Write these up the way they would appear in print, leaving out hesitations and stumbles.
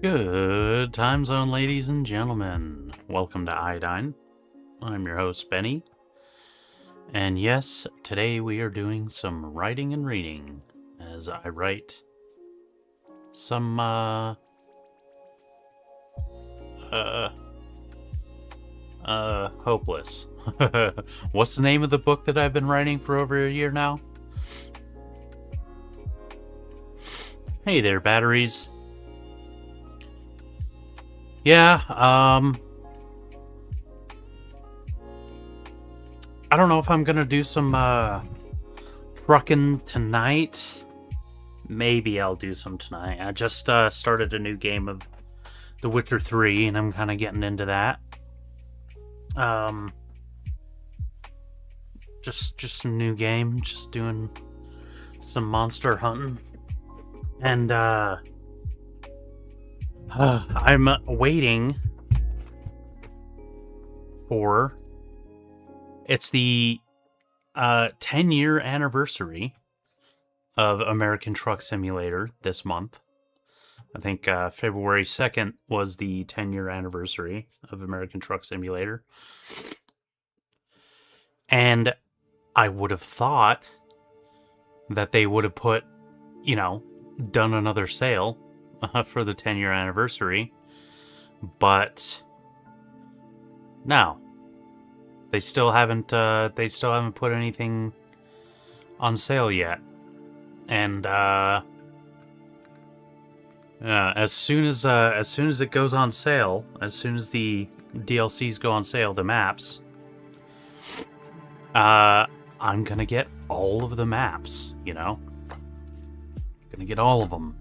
Good time zone, ladies and gentlemen. Welcome to Iodine. I'm your host, Benny. And yes, today we are doing some writing and reading as I write some, hopeless. What's the name of the book that I've been writing for over a year now? Hey there, batteries. Yeah, I don't know if I'm gonna do some, trucking tonight. Maybe I'll do some tonight. I just, started a new game of The Witcher 3, and I'm kind of getting into that. Just a new game, just doing some monster hunting. And, I'm waiting for... It's the 10-year anniversary of American Truck Simulator this month. I think February 2nd was the 10-year anniversary of American Truck Simulator. And I would have thought that they would have put, done another sale for the 10-year anniversary. But no. They still haven't put anything on sale yet. And as soon as it goes on sale, as soon as the DLCs go on sale, the maps, I'm gonna get all of the maps, Gonna get all of them.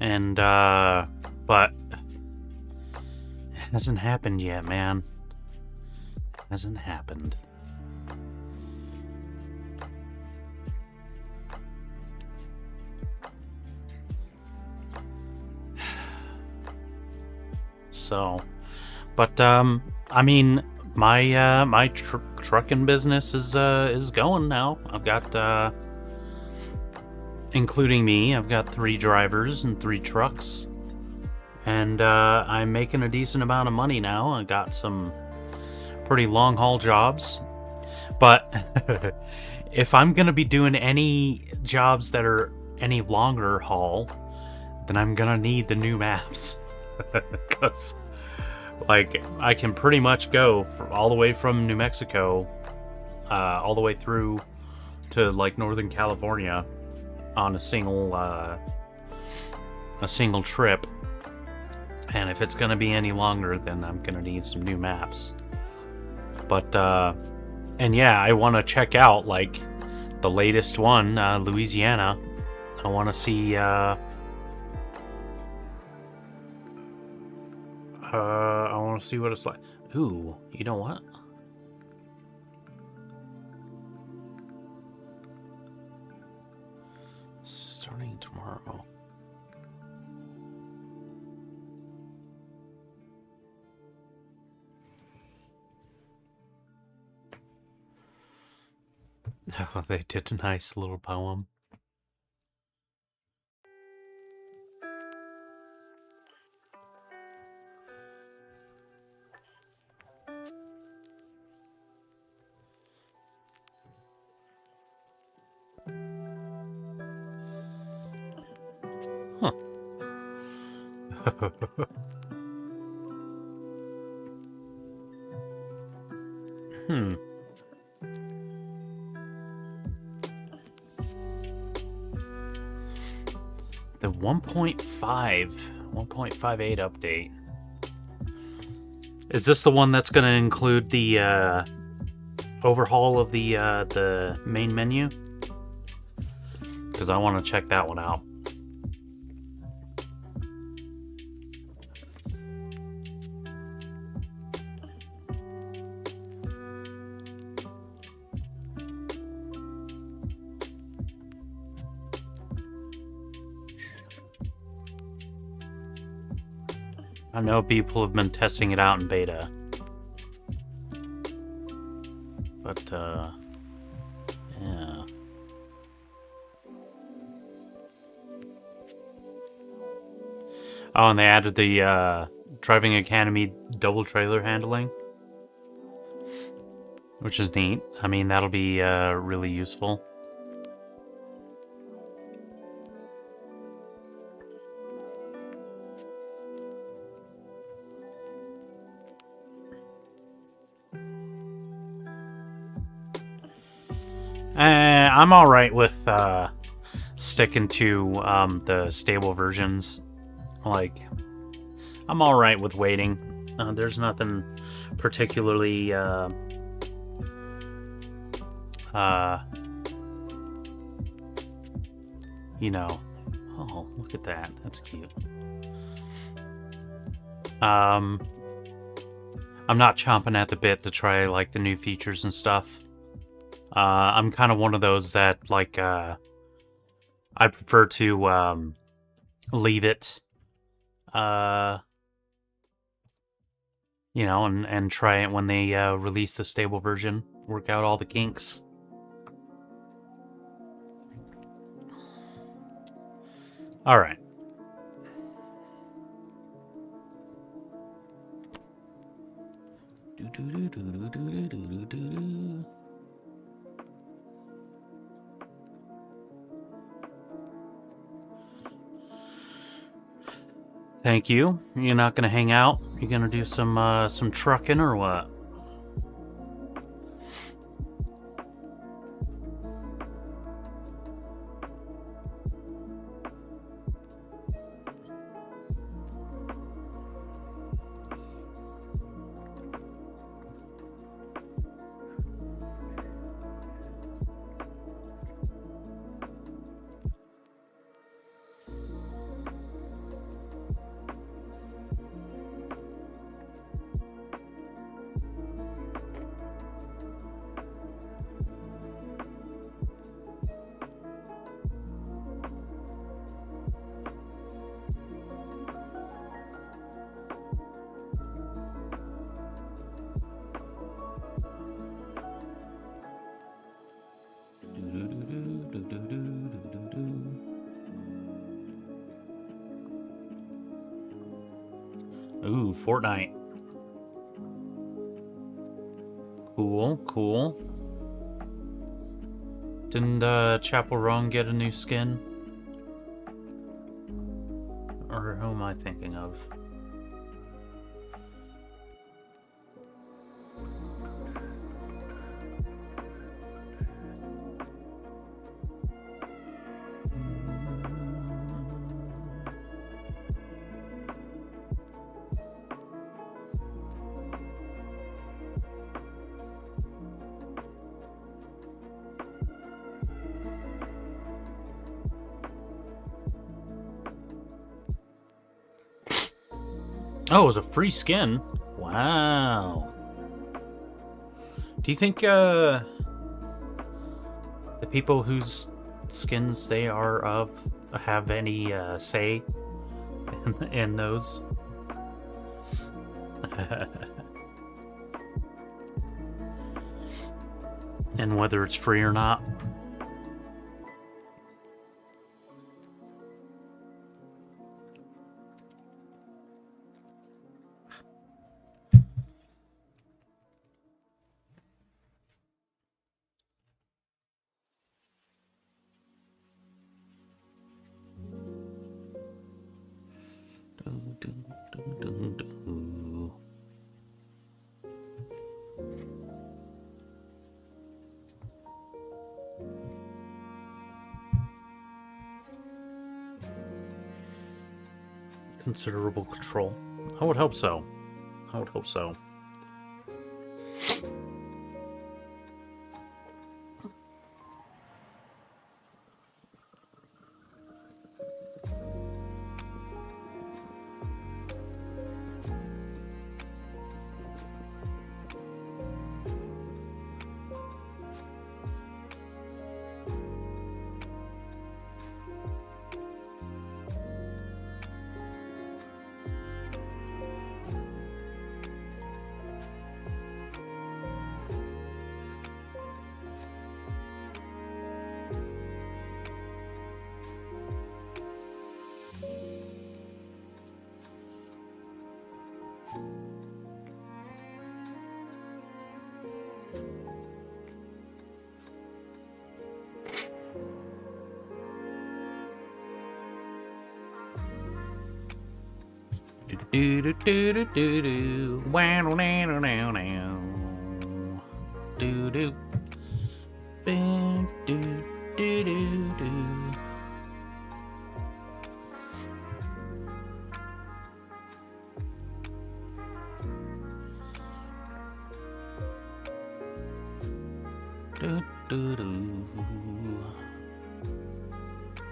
And but it hasn't happened yet, man. Hasn't happened. So, but I mean, my trucking business is going now. I've got including me, I've got 3 drivers and 3 trucks, and I'm making a decent amount of money now. I got some pretty long haul jobs, but if I'm gonna be doing any jobs that are any longer haul, then I'm gonna need the new maps. Because like I can pretty much go all the way from New Mexico all the way through to like Northern California on a single trip, and if it's gonna be any longer, then I'm gonna need some new maps. But, and yeah, I want to check out, like, the latest one, Louisiana. I want to see, I want to see what it's like. Ooh, you know what? Starting tomorrow. Oh, they did a nice little poem. Huh. The 1.58 update. Is this the one that's going to include the overhaul of the main menu? Because I want to check that one out. I know people have been testing it out in beta. But, yeah. Oh, and they added the Driving Academy double trailer handling, which is neat. I mean, that'll be really useful. I'm alright with sticking to the stable versions. Like, I'm alright with waiting. There's nothing particularly you know. Oh, look at that. That's cute. I'm not chomping at the bit to try like the new features and stuff. I'm kind of one of those that like I prefer to leave it you know, and try it when they release the stable version, work out all the kinks. All right. Thank you. You're not gonna hang out? You're gonna do some trucking or what? Ooh, Fortnite. Cool, cool. Didn't Chapel Roan get a new skin? Or who am I thinking of? Oh, it was a free skin? Wow. Do you think, the people whose skins they are of have any, say in those? And whether it's free or not? Considerable control. I would hope so. I would hope so. Do do do do do do. Wow now now now. Do do. Do do do do do. Do do do.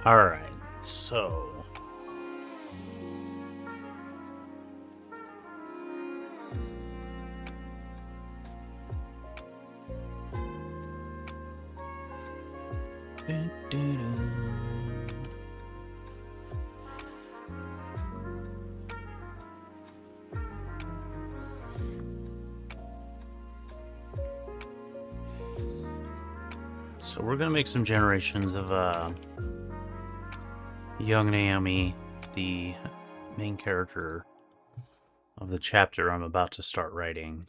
All right, so. So we're gonna make some generations of young Naomi, the main character of the chapter I'm about to start writing.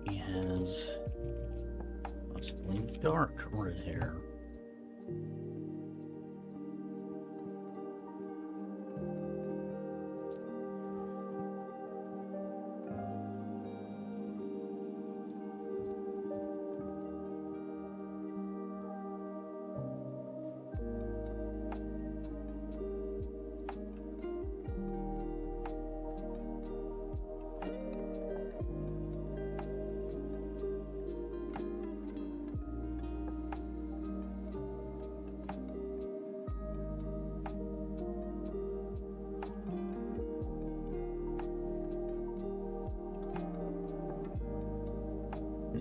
He has possibly dark red hair.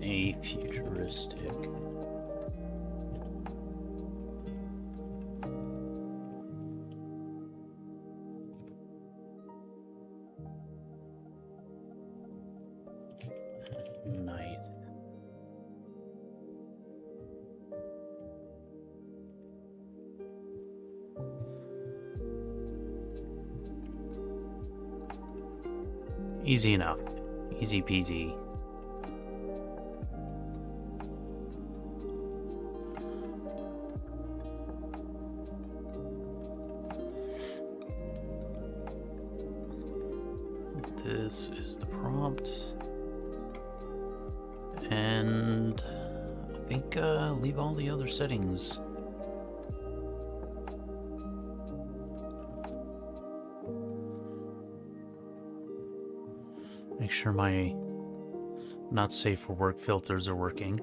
A futuristic. Nice. Easy enough. Easy peasy. This is the prompt. And I think leave all the other settings. Make sure my not safe for work filters are working.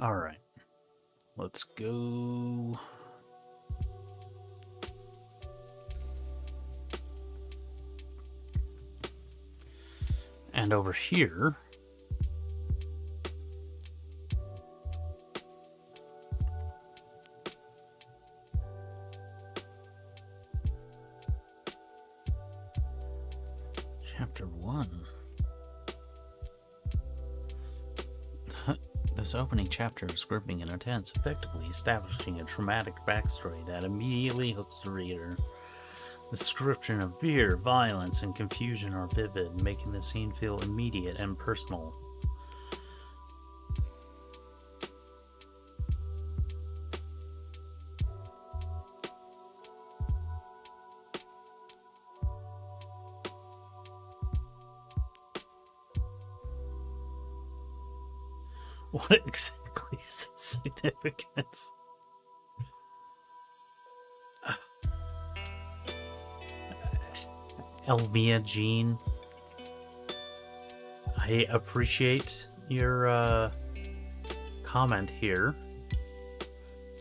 All right, let's go. And over here, Chapter 1. This opening chapter is gripping and intense, effectively establishing a traumatic backstory that immediately hooks the reader. The description of fear, violence, and confusion are vivid, making the scene feel immediate and personal. What exactly is its significance? Elvia Jean. I appreciate your comment here,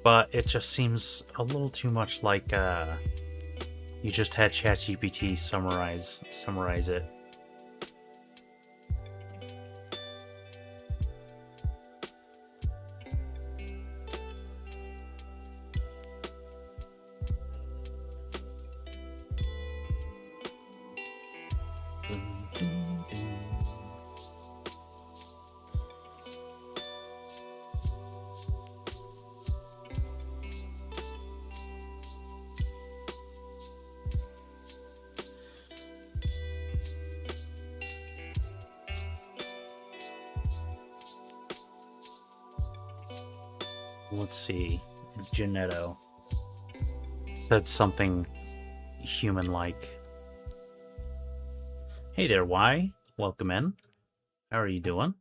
but it just seems a little too much like you just had ChatGPT summarize it. Let's see. Janetto said something human-like. Hey there, Y. Welcome in. How are you doing?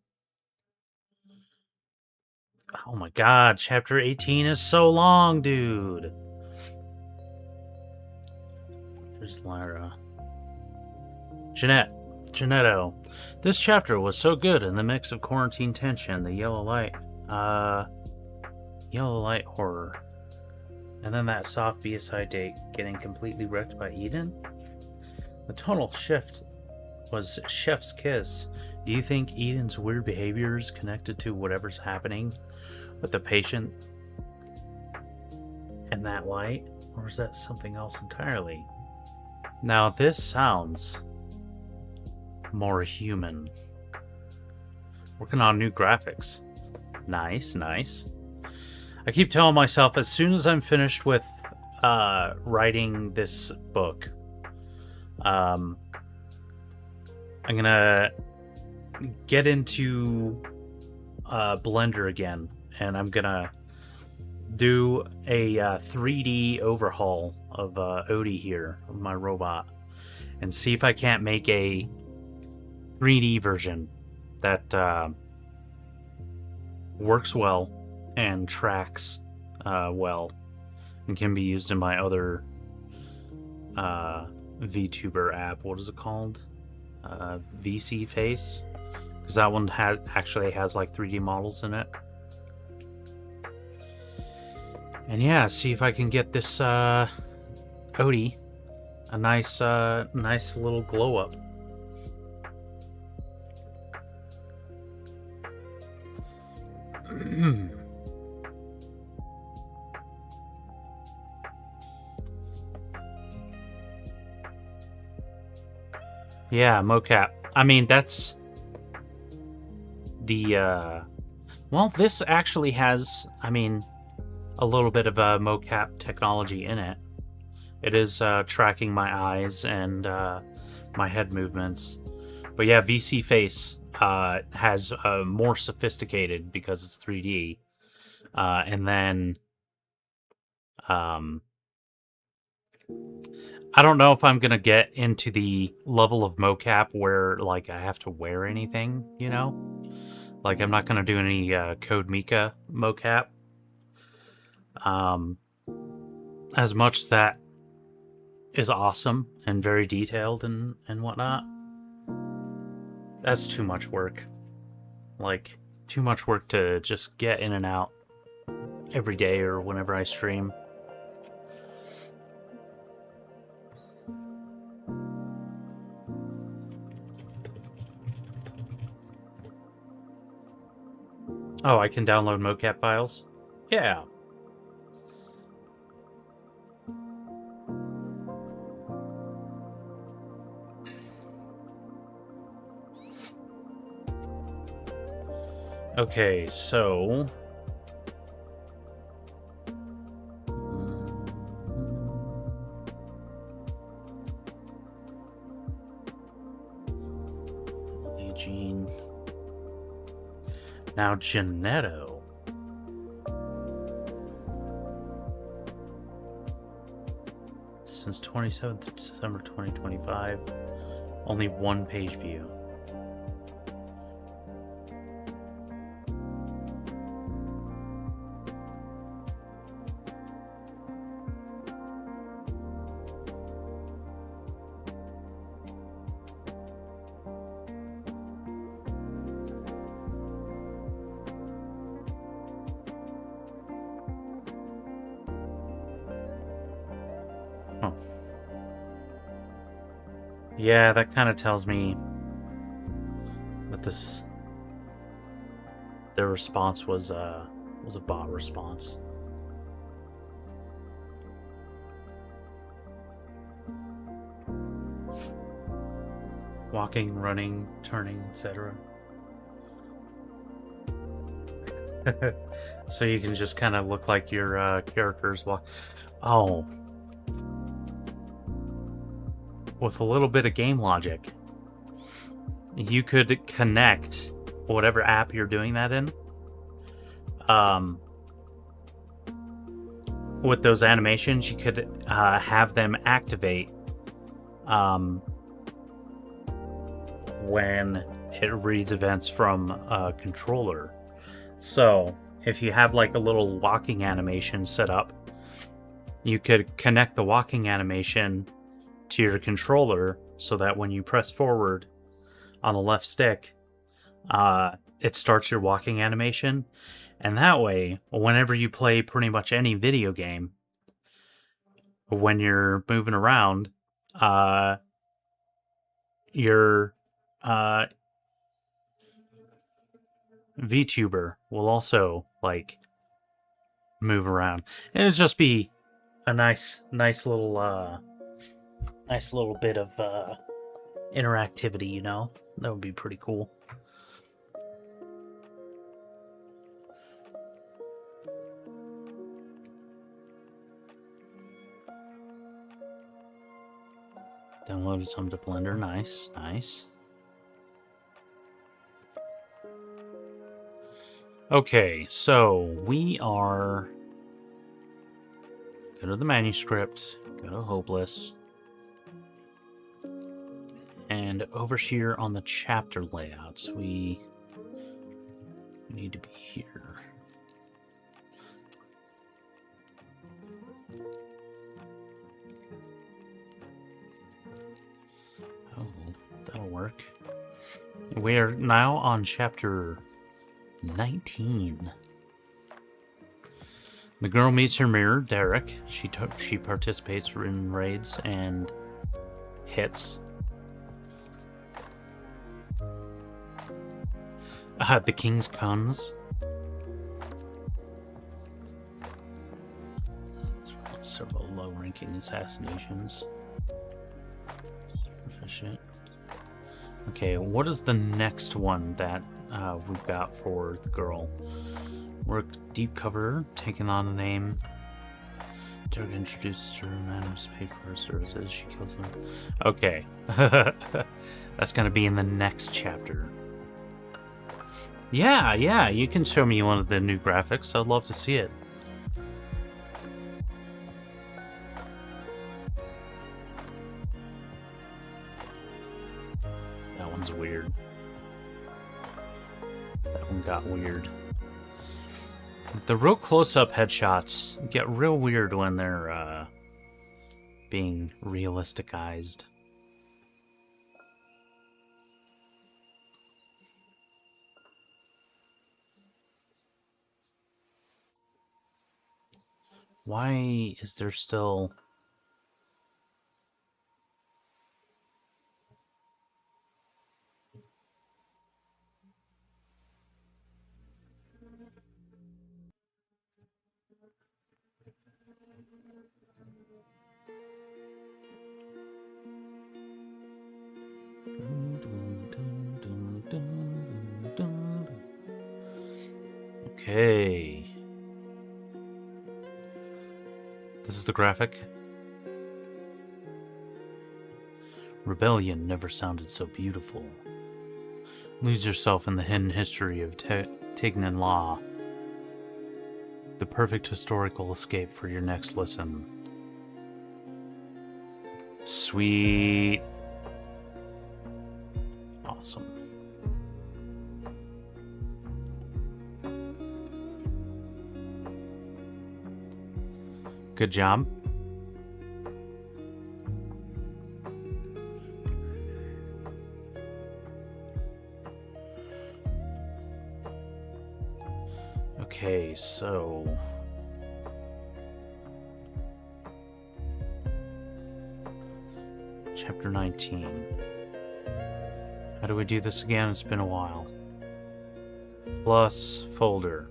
Oh my god, chapter 18 is so long, dude. There's Lyra. Janetto. This chapter was so good in the mix of quarantine tension, the yellow light horror. And then that soft B-side date getting completely wrecked by Eden? The tonal shift was Chef's Kiss. Do you think Eden's weird behavior is connected to whatever's happening with the patient and that light? Or is that something else entirely? Now this sounds more human. Working on new graphics. Nice. I keep telling myself as soon as I'm finished with writing this book, I'm gonna get into Blender again, and I'm gonna do a 3D overhaul of Odie here, of my robot, and see if I can't make a 3D version that works well and tracks well and can be used in my other VTuber app. What is it called? VC Face, because that one actually has like 3D models in it. And yeah, see if I can get this Odie a nice little glow up. Yeah, mocap. I mean, that's the well, this actually has, I mean, a little bit of mocap technology in it. It is tracking my eyes and my head movements. But yeah, VC Face has more sophisticated because it's 3D. And then I don't know if I'm gonna get into the level of mocap where like I have to wear anything, you know? Like I'm not gonna do any Code Mika mocap. As much as that is awesome and very detailed and whatnot, that's too much work. Like, too much work to just get in and out every day or whenever I stream. Oh, I can download mocap files? Yeah. Okay, so... Eugene. Now, Janetto. Since 27th December 2025, only one page view. Yeah, that kind of tells me that their response was a bot response. Walking, running, turning, etc. So you can just kind of look like your characters walk. Oh. With a little bit of game logic, you could connect whatever app you're doing that in with those animations. You could have them activate when it reads events from a controller. So if you have like a little walking animation set up, you could connect the walking animation to your controller so that when you press forward on the left stick, it starts your walking animation. And that way, whenever you play pretty much any video game, when you're moving around, your VTuber will also like move around, and it'll just be a nice little bit of interactivity. You know, that would be pretty cool. Downloaded some to Blender. Nice. Okay, so we are... Go to the manuscript, go to Hopeless, and over here on the chapter layouts, we need to be here. Oh, that'll work. We are now on chapter 19. The girl meets her mirror, Derek. She participates in raids and hits. The King's Cons. Several low-ranking assassinations. Proficient. Okay, what is the next one that we've got for the girl? Work deep cover, taking on the name. Derek introduces her, man who's paid for her services. She kills him. Okay. That's gonna be in the next chapter. Yeah, you can show me one of the new graphics. I'd love to see it. That one's weird. That one got weird. The real close-up headshots get real weird when they're being realisticized. Why is there still... Okay. This is the graphic. Rebellion never sounded so beautiful. Lose yourself in the hidden history of Tignan Law. The perfect historical escape for your next listen. Sweet. Awesome. Good job. Okay, so... Chapter Chapter 19. How do we do this again? It's been a while. Plus folder.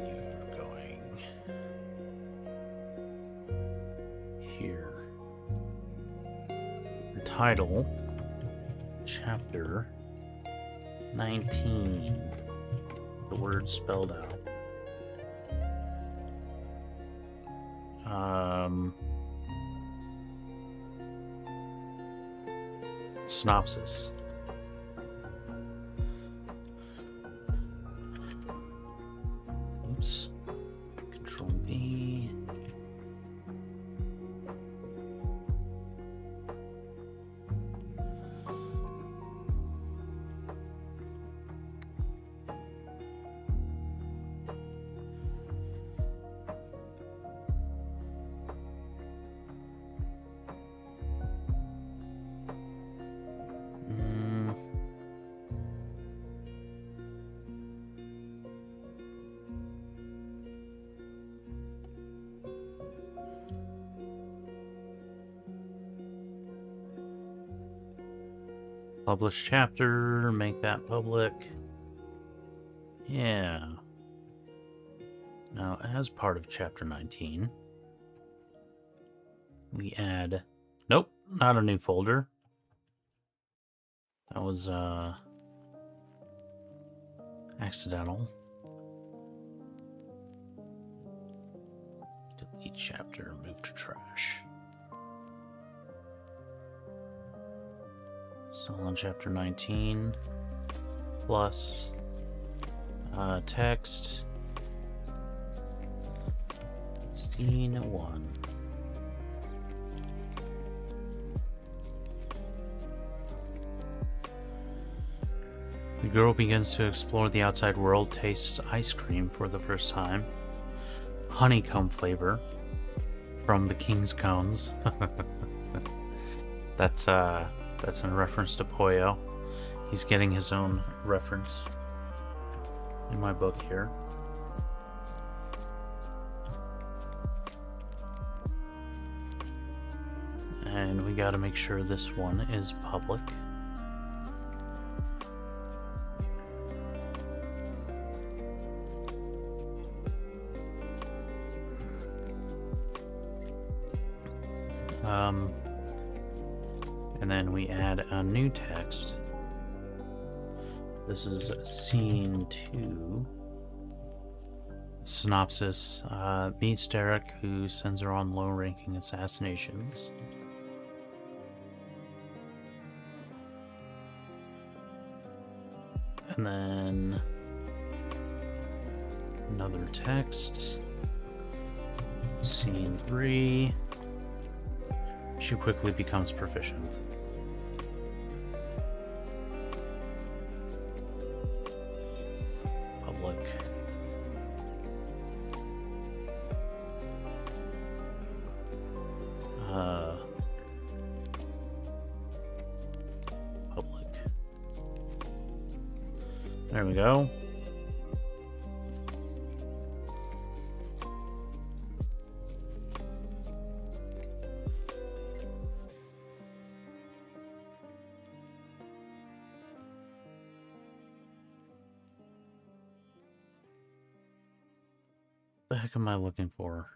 You're going here. The title, Chapter 19. The words spelled out. Synopsis. Oops. Control V. Publish chapter, make that public. Yeah. Now, as part of chapter 19, we add... Nope, not a new folder. That was, accidental. Delete chapter, move to trash. Still on chapter 19, plus text, scene 1. The girl begins to explore the outside world, tastes ice cream for the first time. Honeycomb flavor from the King's Cones. That's in reference to Poyo. He's getting his own reference in my book here. And we gotta make sure this one is public. And then we add a new text. This is scene 2. Synopsis. Meets Derek, who sends her on low-ranking assassinations. And then another text. Scene 3. She quickly becomes proficient. Public. Public. There we go. What the heck am I looking for?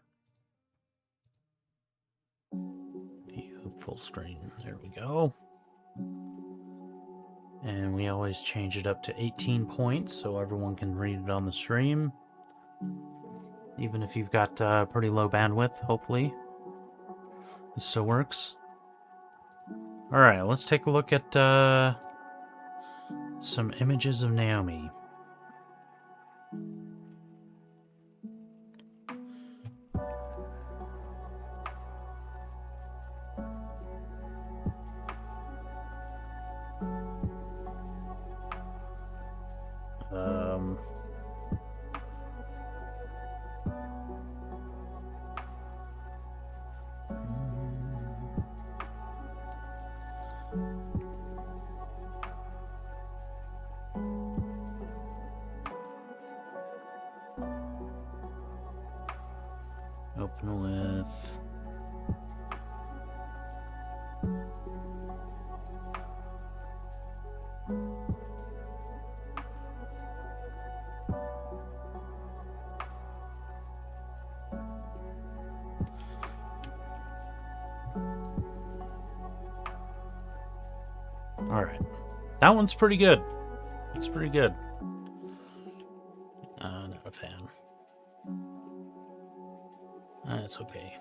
View full screen. There we go. And we always change it up to 18 points so everyone can read it on the stream. Even if you've got pretty low bandwidth, hopefully. This still works. Alright, let's take a look at some images of Naomi. Open with Alright. That one's pretty good. It's pretty good. Not a fan. That's okay.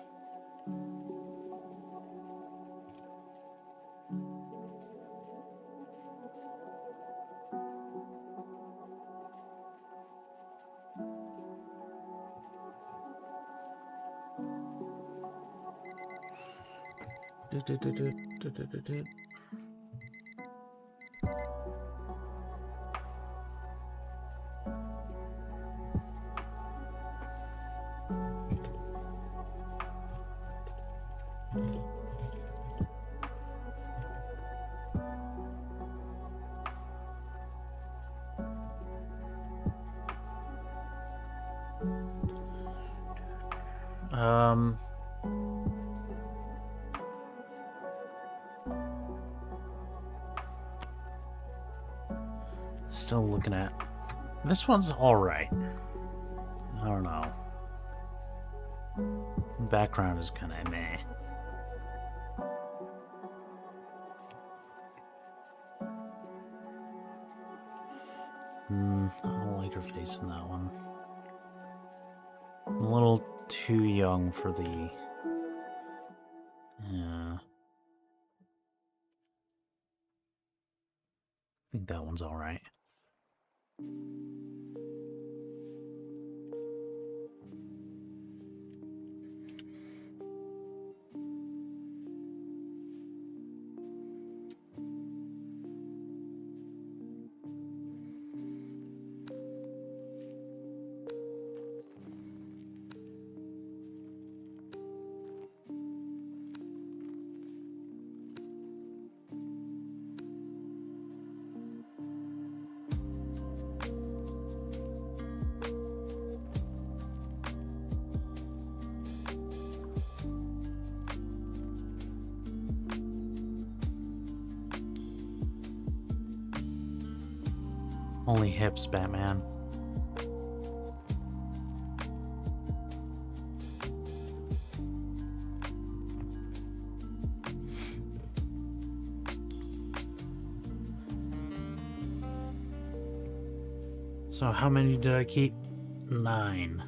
Still looking at this one's all right. I don't know. The background is kind of meh. I don't like her face in that one. I'm a little too young for the... Yeah. I think that one's all right. Only hips, Batman. So how many did I keep? 9.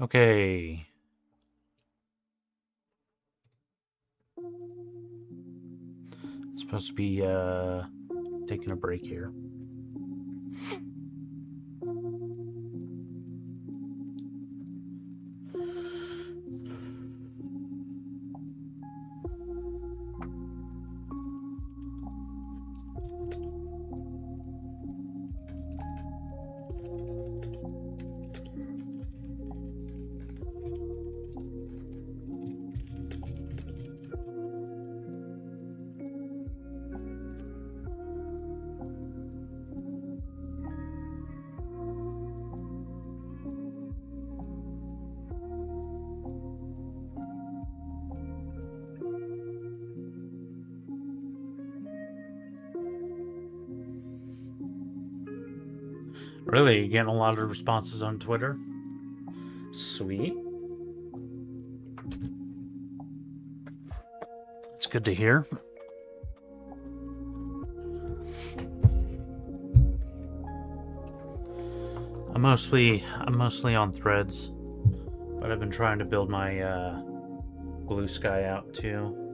Okay. Supposed to be taking a break here. Really? You're getting a lot of responses on Twitter? Sweet. It's good to hear. I'm mostly on Threads, but I've been trying to build my Blue Sky out too.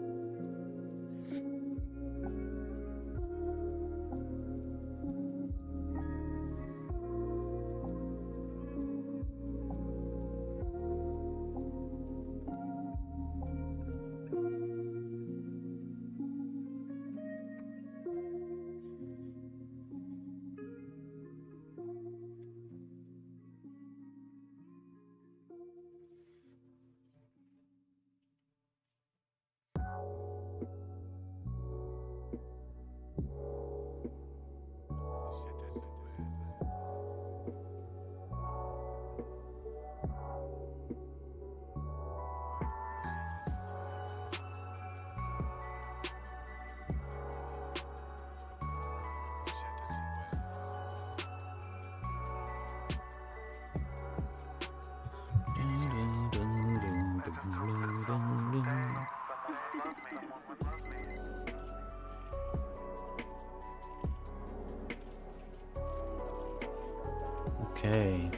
Okay.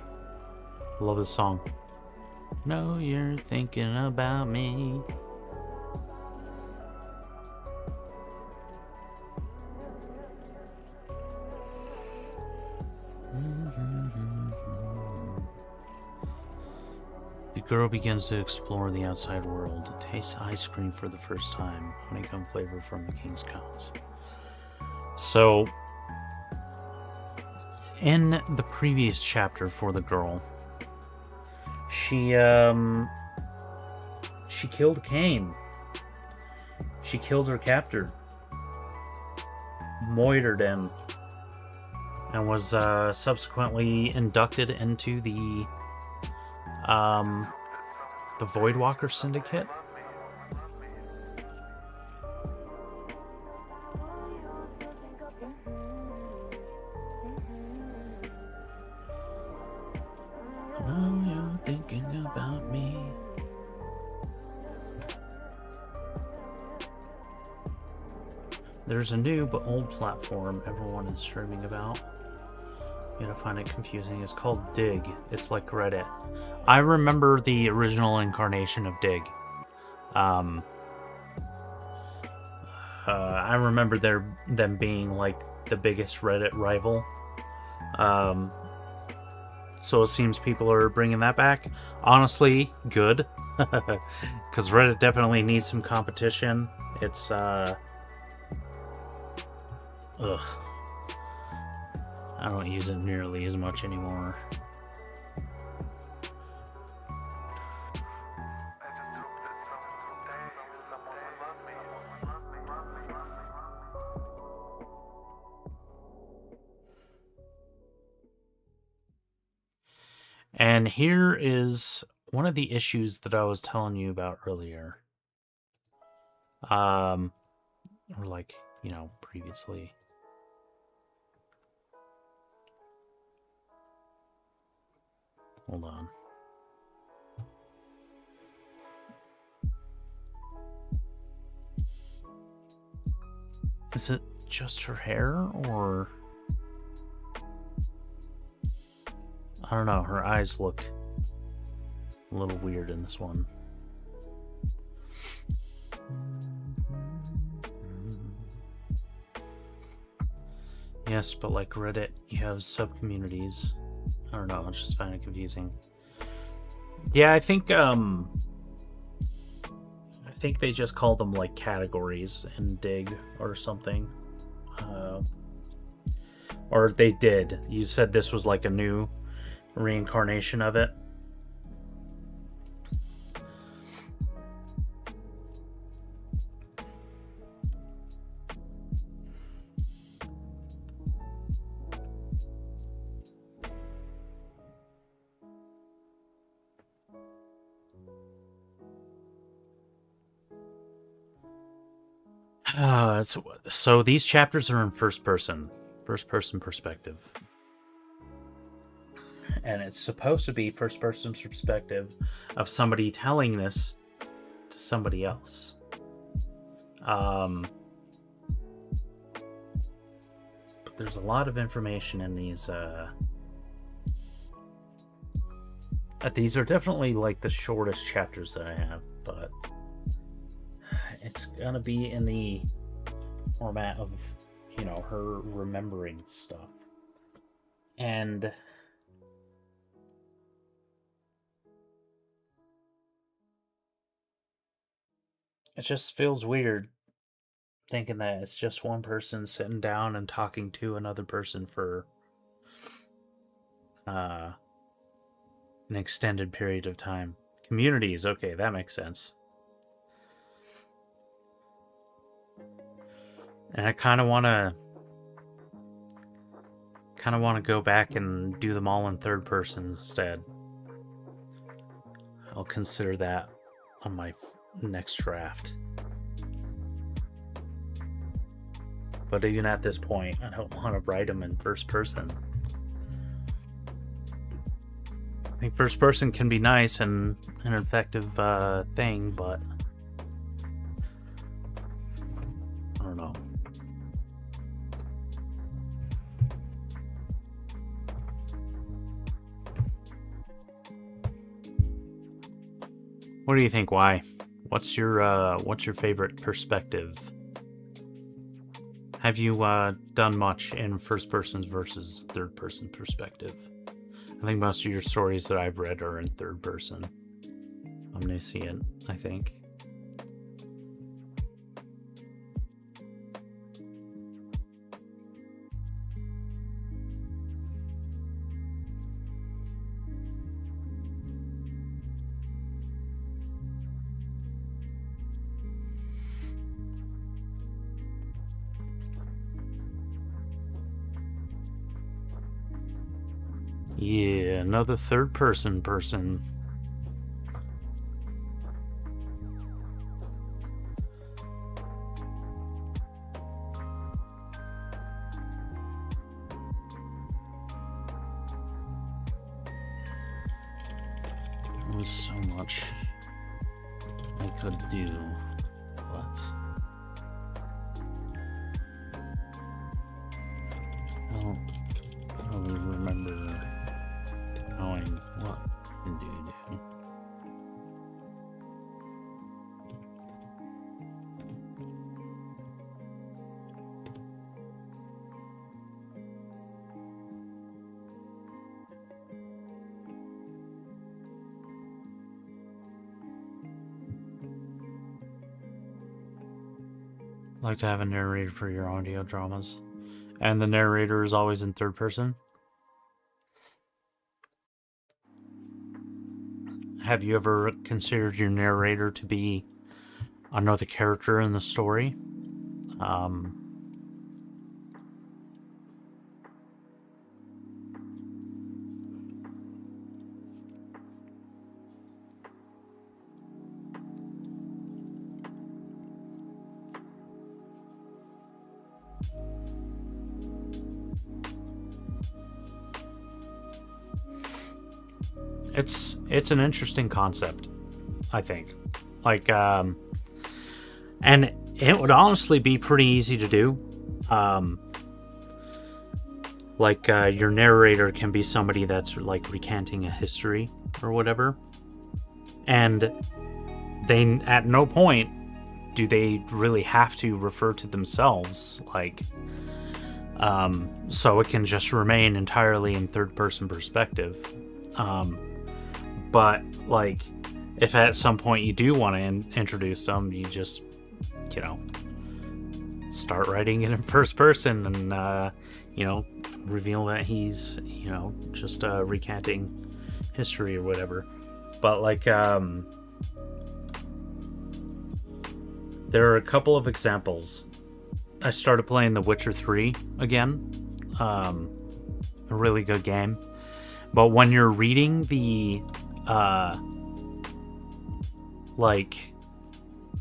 Love this song. Know you're thinking about me. The girl begins to explore the outside world, tastes ice cream for the first time, honeycomb flavor from the king's cones. So, in the previous chapter for the girl, she killed Cain. She killed her captor, moitered him, and was subsequently inducted into the Voidwalker Syndicate. Now you're thinking about me. There's a new but old platform everyone is streaming about. You're gonna find it confusing. It's called Dig. It's like Reddit. I remember the original incarnation of Dig. I remember them being like the biggest Reddit rival. So it seems people are bringing that back. Honestly, good. Because Reddit definitely needs some competition. It's, ugh. I don't use it nearly as much anymore. And here is one of the issues that I was telling you about earlier. Or like, you know, previously. Hold on. Is it just her hair, or... I don't know, her eyes look a little weird in this one. Yes, but like Reddit, you have sub-communities. I don't know, I just find it confusing. Yeah, I think they just call them like categories in Dig or something. Or they did. You said this was like a new reincarnation of it. So these chapters are in first person perspective. And it's supposed to be first person perspective of somebody telling this to somebody else. But there's a lot of information in these These are definitely like the shortest chapters that I have, but it's gonna be in the format of, you know, her remembering stuff. And it just feels weird thinking that it's just one person sitting down and talking to another person for an extended period of time. Communities, okay, that makes sense. And I kind of want to go back and do them all in third person instead. I'll consider that on my next draft. But even at this point, I don't want to write them in first person. I think first person can be nice and an effective thing, but I don't know. What do you think? Why? What's your favorite perspective? Have you done much in first person versus third person perspective? I think most of your stories that I've read are in third person. Omniscient, I think. Yeah, another third person. There was so much I could do, but I don't really remember knowing what to do. I like to have a narrator for your audio dramas. And the narrator is always in third person. Have you ever considered your narrator to be another character in the story? It's an interesting concept, I think. Like, and it would honestly be pretty easy to do. Your narrator can be somebody that's like recanting a history or whatever, and they at no point do they really have to refer to themselves, like, so it can just remain entirely in third person perspective. But like, if at some point you do want to introduce them, you just, you know, start writing it in first person and, you know, reveal that he's, you know, just recanting history or whatever. But like, there are a couple of examples. I started playing The Witcher 3 again. A really good game. But when you're reading the like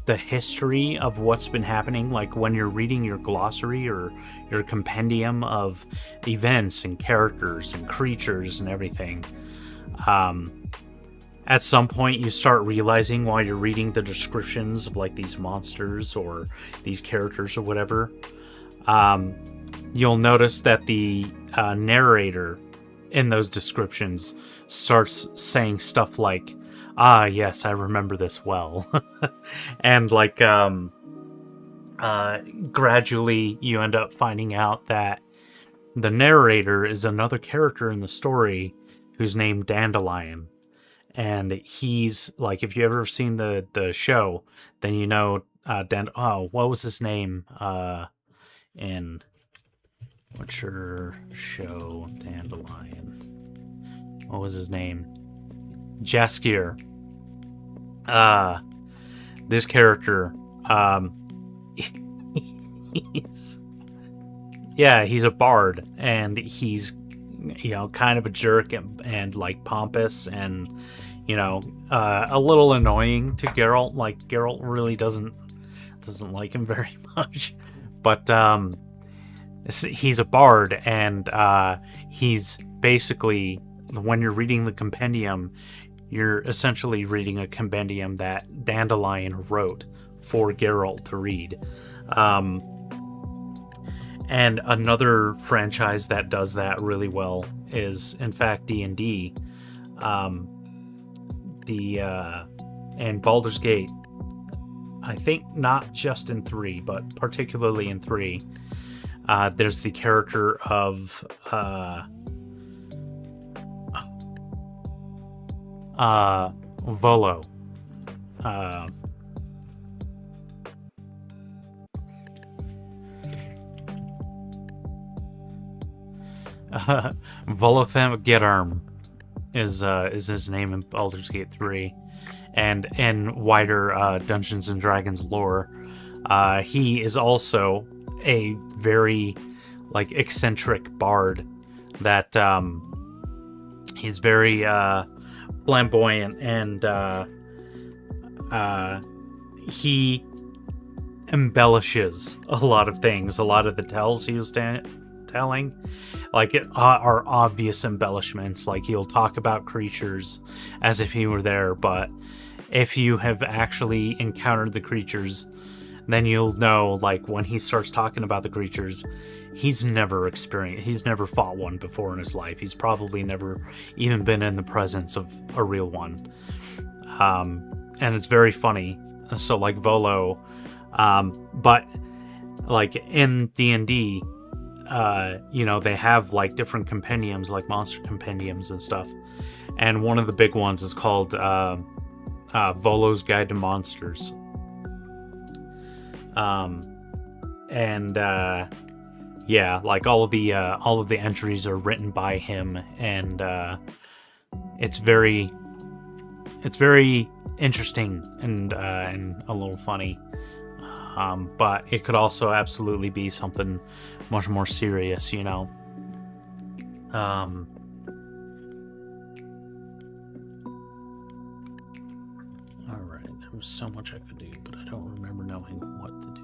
the history of what's been happening, like when you're reading your glossary or your compendium of events and characters and creatures and everything, at some point you start realizing while you're reading the descriptions of like these monsters or these characters or whatever, you'll notice that the narrator in those descriptions starts saying stuff like, "Ah, yes, I remember this well," and like gradually you end up finding out that the narrator is another character in the story who's named Dandelion. And he's like, if you ever seen the show, then you know what was his name in what's your show? Dandelion. What was his name? Jaskier. This character, he's he's a bard, and he's kind of a jerk and like pompous and a little annoying to Geralt. Like Geralt really doesn't like him very much, but he's a bard, and he's basically, when you're reading the compendium, you're essentially reading a compendium that Dandelion wrote for Geralt to read. And another franchise that does that really well is, in fact, D&D. And Baldur's Gate, I think not just in 3, but particularly in 3, there's the character of Volo. Volothem Gedarm is his name in Baldur's Gate 3, and in wider Dungeons and Dragons lore, he is also a very eccentric bard that he's very flamboyant, and he embellishes a lot of things. A lot of the tales he was telling are obvious embellishments. Like, he'll talk about creatures as if he were there, but if you have actually encountered the creatures, then you'll know, when he starts talking about the creatures, he's never fought one before in his life. He's probably never even been in the presence of a real one. And it's very funny. So Volo, but in D&D, they have different compendiums, like monster compendiums and stuff. And one of the big ones is called Volo's Guide to Monsters. All of the entries are written by him, and it's very interesting and a little funny. But it could also absolutely be something much more serious, All right, there was so much I could do, but I don't remember knowing what to do.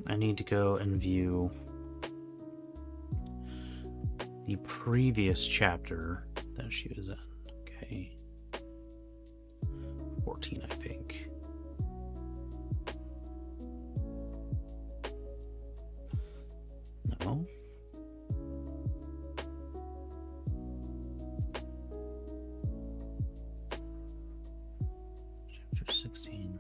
I need to go and view the previous chapter that she was in. Okay. 14, I think. No. Chapter 16.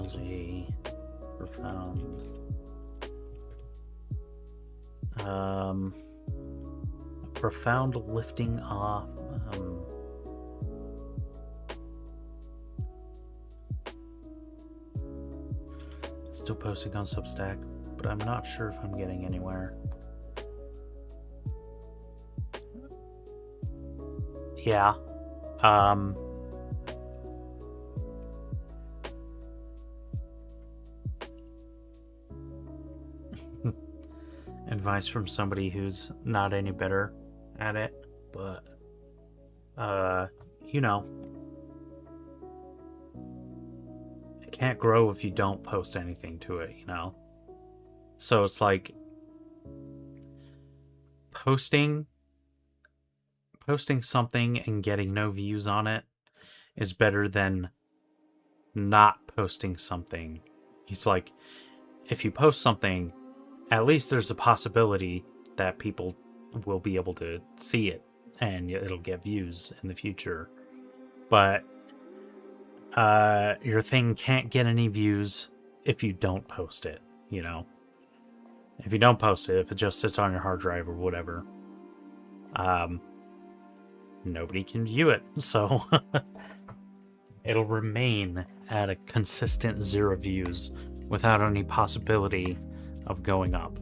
was a profound... profound lifting off... Still posting on Substack, but I'm not sure if I'm getting anywhere. Yeah. Advice from somebody who's not any better at it, but you know, it can't grow if you don't post anything to it, you know. So it's like posting something and getting no views on it is better than not posting something. It's like, if you post something, at least there's a possibility that people will be able to see it and it'll get views in the future. But your thing can't get any views if you don't post it, you know. If you don't post it, if it just sits on your hard drive or whatever, nobody can view it. So it'll remain at a consistent 0 views without any possibility of going up.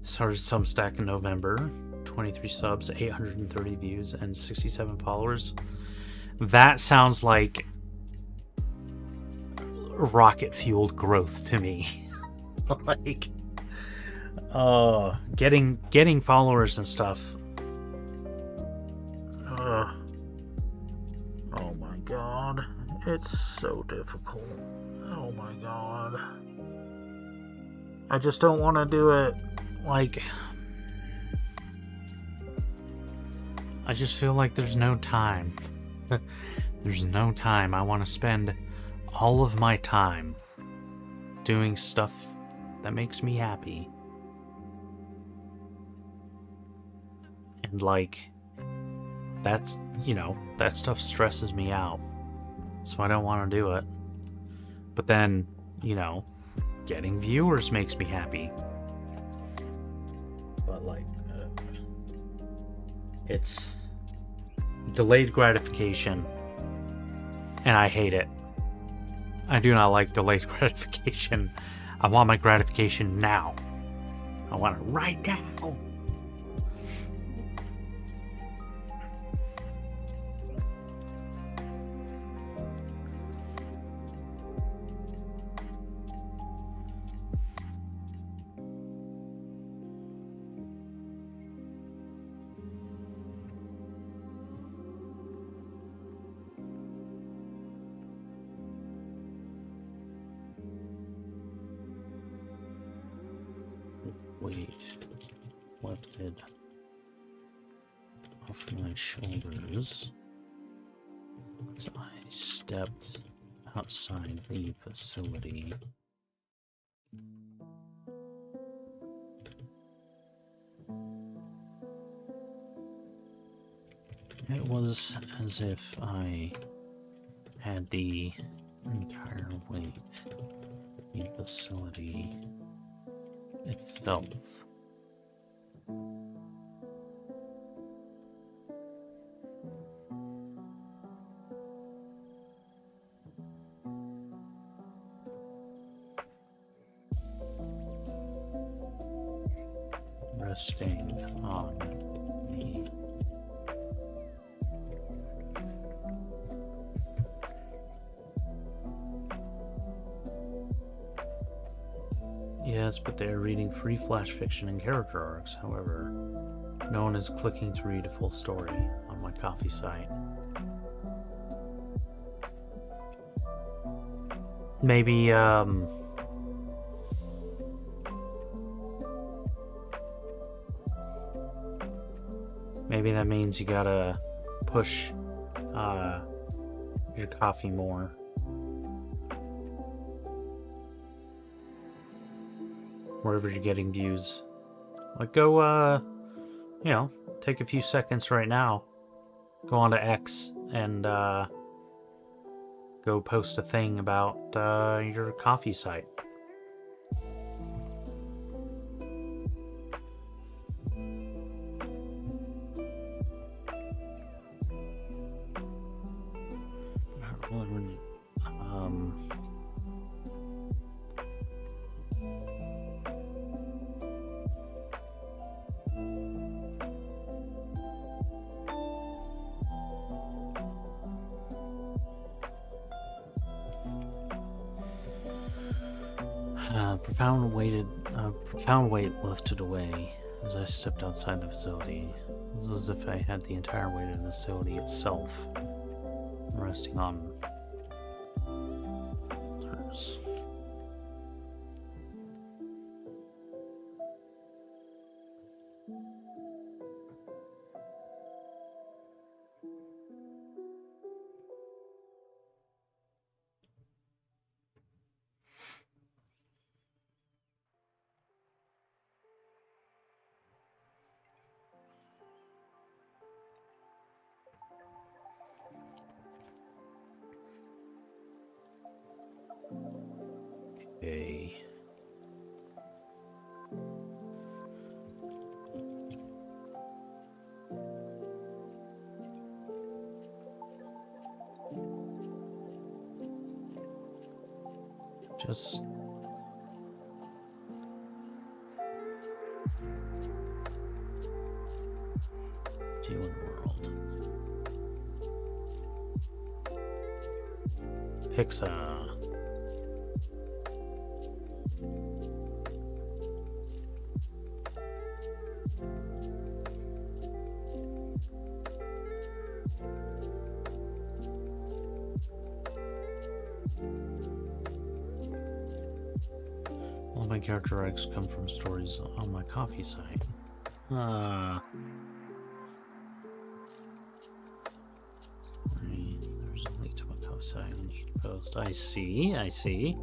Started Substack in November, 23 subs, 830 views, and 67 followers. That sounds like rocket-fueled growth to me. Like, getting followers and stuff. Oh my god, it's so difficult. Oh my god. I just don't want to do it. Like, I just feel like there's no time. There's no time. I want to spend all of my time doing stuff that makes me happy. And like, that's, you know, that stuff stresses me out. So I don't want to do it. But then, you know, getting viewers makes me happy. But like, it's delayed gratification, and I hate it. I do not like delayed gratification. I want my gratification now. I want it right now. Wait, what did off my shoulders as I stepped outside the facility? It was as if I had the entire weight of the facility itself. Resting on me. Yes, but they are reading free flash fiction and character arcs. However, no one is clicking to read a full story on my coffee site. Maybe, maybe that means you gotta push your coffee more. Wherever you're getting views. Like, go, you know, take a few seconds right now. Go on to X and, go go post a thing about your coffee site. Not really, profound weight lifted away as I stepped outside the facility. It was as if I had the entire weight of the facility itself resting on hers. Okay. Just G1 World. Pixar. All my character arcs come from stories on my coffee site. Sorry, there's a link to my coffee site I need to post. I see.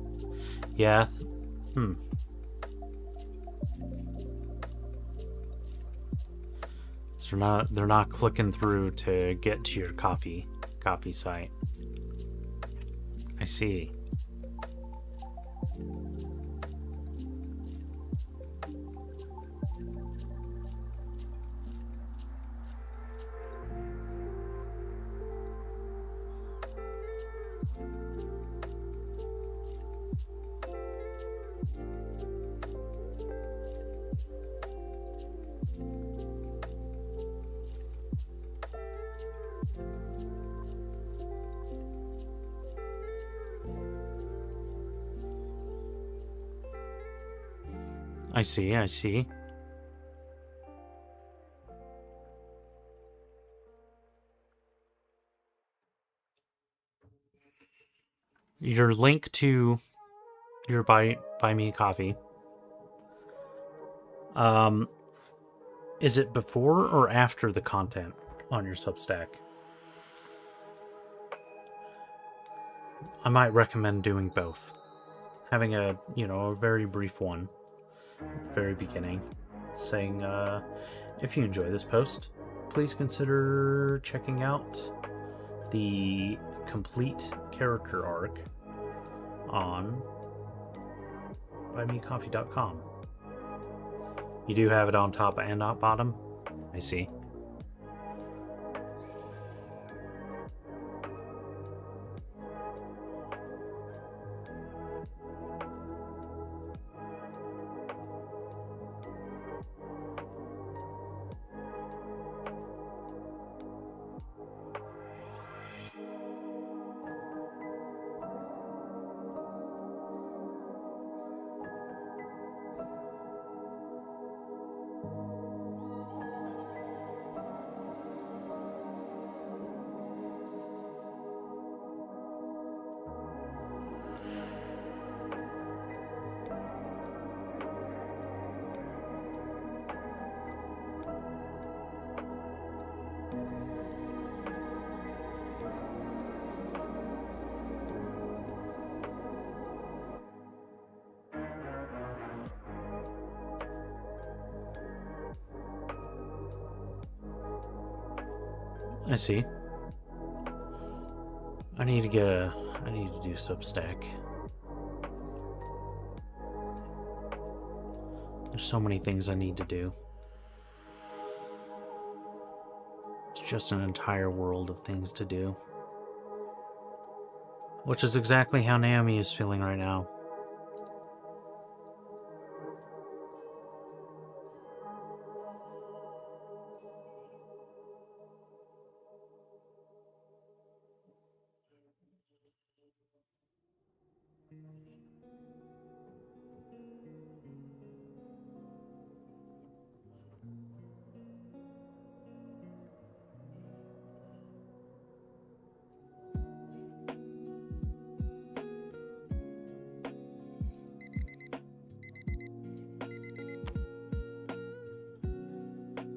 Yeah. So they're not clicking through to get to your coffee site. I see. I see. Your link to your buy me coffee. Is it before or after the content on your Substack? I might recommend doing both. Having a very brief one at the very beginning, saying, if you enjoy this post, please consider checking out the complete character arc on buymeacoffee.com. You do have it on top and on bottom? I see. I see. I need to do Substack. There's so many things I need to do. It's just an entire world of things to do. Which is exactly how Naomi is feeling right now.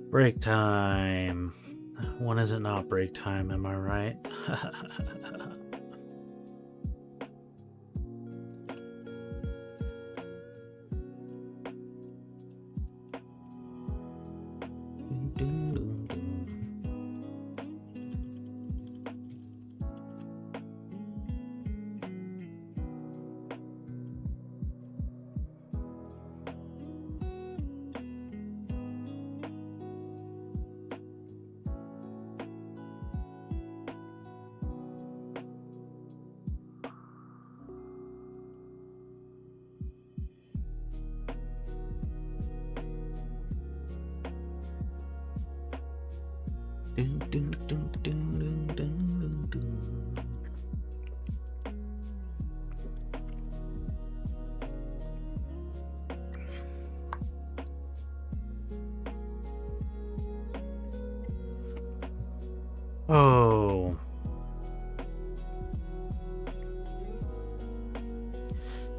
Break time. When is it not break time, am I right? Oh.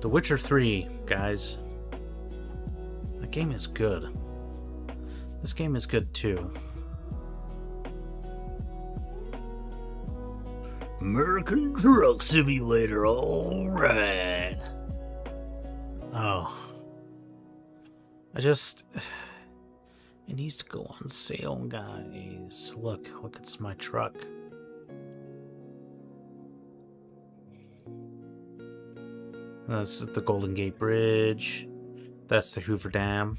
The Witcher 3, guys. That game is good. This game is good too. American Truck Simulator, alright. Oh. It needs to go on sale, guys. Look, it's my truck. That's the Golden Gate Bridge. That's the Hoover Dam.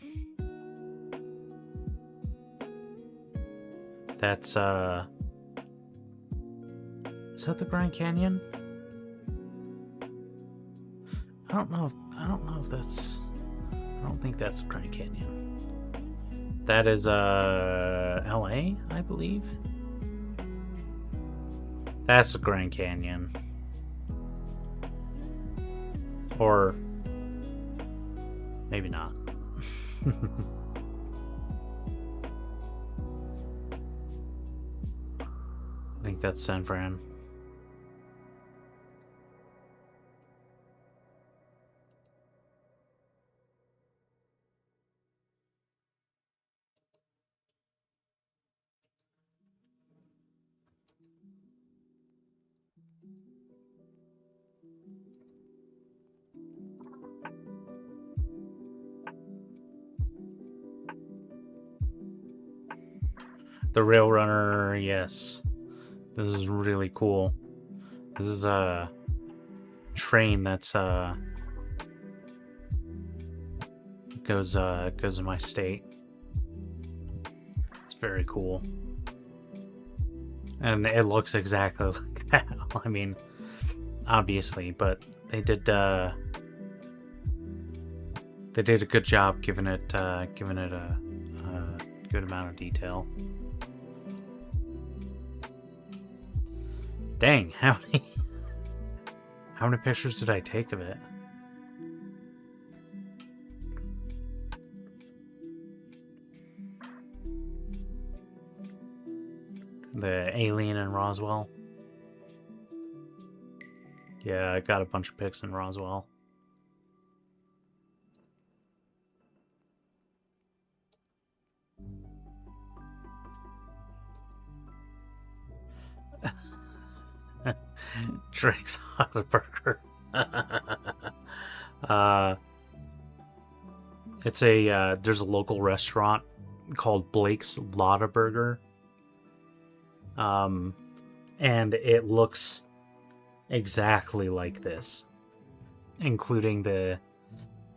That's, is that the Grand Canyon? I don't know if that's... I don't think that's the Grand Canyon. That is, LA, I believe? That's the Grand Canyon. Or... maybe not. I think that's San Fran. The Rail Runner, yes. This is really cool. This is a train that's goes in my state. It's very cool. And it looks exactly like that. I mean, obviously, but they did a good job giving it a good amount of detail. Dang, how many pictures did I take of it? The alien in Roswell. Yeah, I got a bunch of pics in Roswell. Drake's Hot Burger. It's a there's a local restaurant called Blake's Lotta Burger. And it looks exactly like this, including the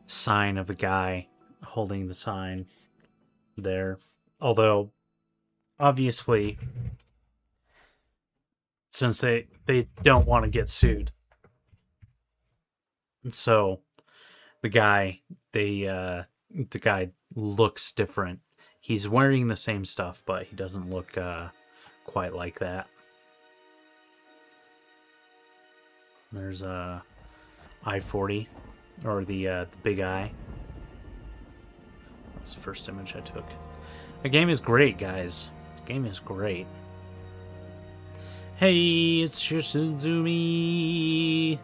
sign of the guy holding the sign there. Although, obviously, since they don't want to get sued, so the guy the guy looks different. He's wearing the same stuff, but he doesn't look quite like that. There's I-40, or the big eye. That's the first image I took. The game is great, guys. The game is great. Hey, it's Shizumi.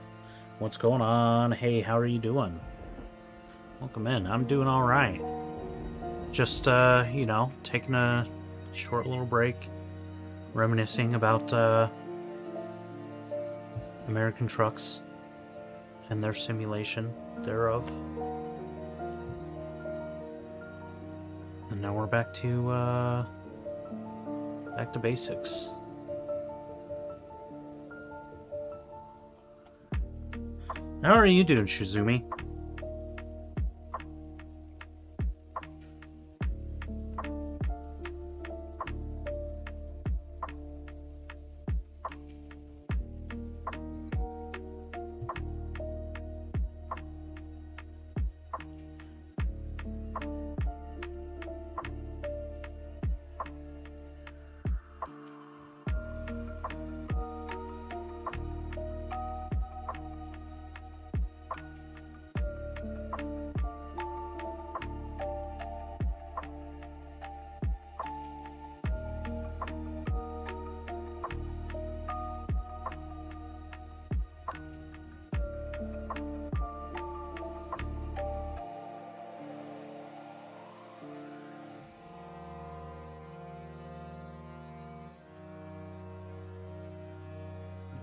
What's going on? Hey, how are you doing? Welcome in. I'm doing all right. Just, you know, taking a short little break, reminiscing about American trucks and their simulation thereof. And now we're back to basics. How are you doing, Shizumi?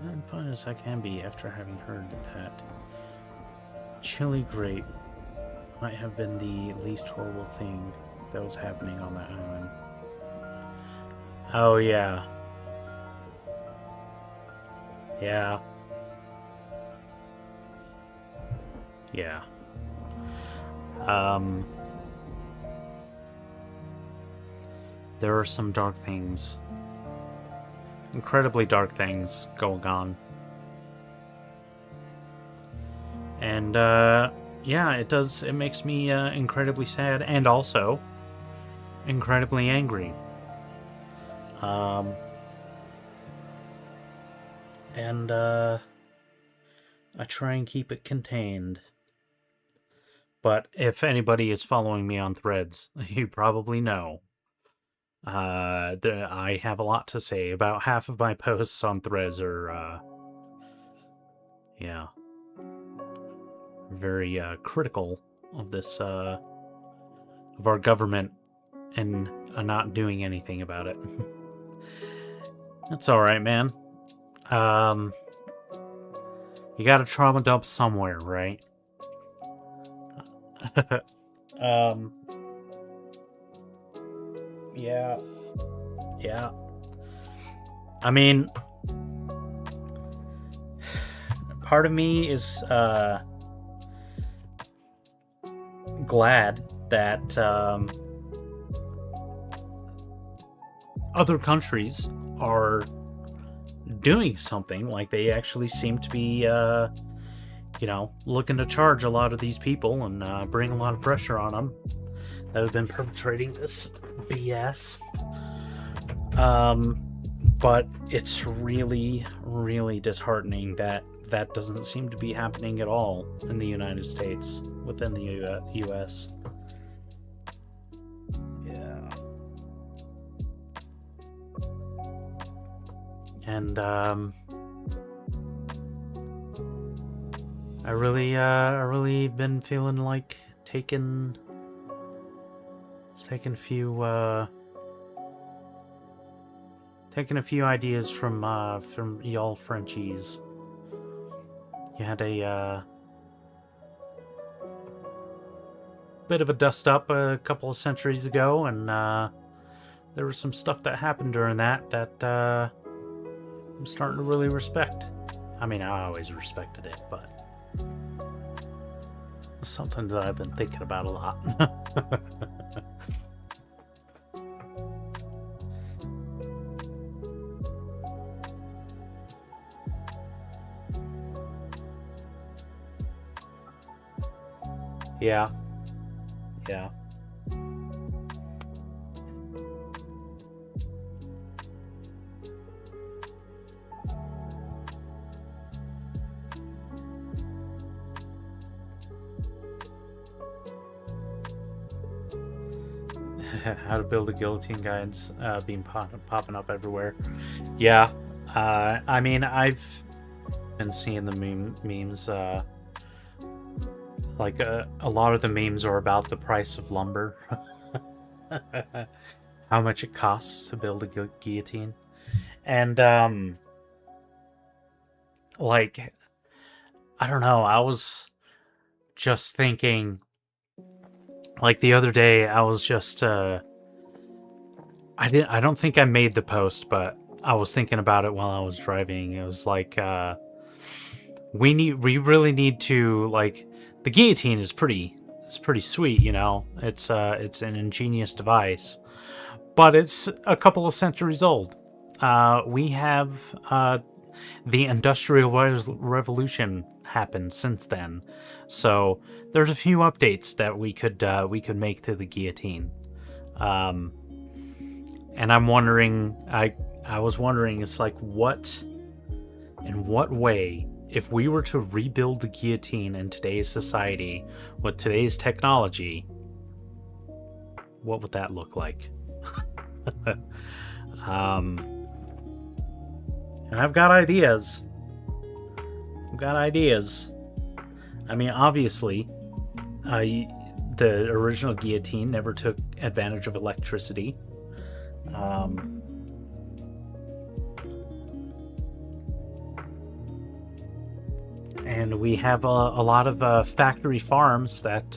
I'm fine as I can be after having heard that chili grape might have been the least horrible thing that was happening on that island. Oh, yeah. Yeah. Yeah. There are some dark things, incredibly dark things going on. And, yeah, it makes me incredibly sad and also incredibly angry. And I try and keep it contained. But if anybody is following me on Threads, you probably know. I have a lot to say. About half of my posts on Threads are, yeah, very critical of this, of our government and not doing anything about it. That's alright, man. You gotta trauma dump somewhere, right? Yeah. Yeah. I mean, part of me is glad that other countries are doing something. Like, they actually seem to be, you know, looking to charge a lot of these people and bring a lot of pressure on them that have been perpetrating this BS. But it's really, really disheartening that that doesn't seem to be happening at all in the United States, within the US. Yeah. And, I really been feeling like taking a few ideas from y'all Frenchies. You had a bit of a dust up a couple of centuries ago, and there was some stuff that happened during that I'm starting to really respect. I mean, I always respected it, but it's something that I've been thinking about a lot. Yeah. Yeah. How to build a guillotine guides being popping up everywhere. Yeah. I mean, I've been seeing the memes. Like a lot of the memes are about the price of lumber. How much it costs to build a guillotine. And like, I don't know, I was just thinking, like, the other day I was just I don't think I made the post, but I was thinking about it while I was driving. It was like we really need to, like, the guillotine is pretty sweet, you know. It's an ingenious device, but it's a couple of centuries old. We have the Industrial Revolution happened since then, so there's a few updates that we could make to the guillotine. And I'm wondering, I was wondering, it's like, in what way, if we were to rebuild the guillotine in today's society with today's technology, what would that look like? And I've got ideas. I mean, obviously, the original guillotine never took advantage of electricity. And we have a lot of factory farms that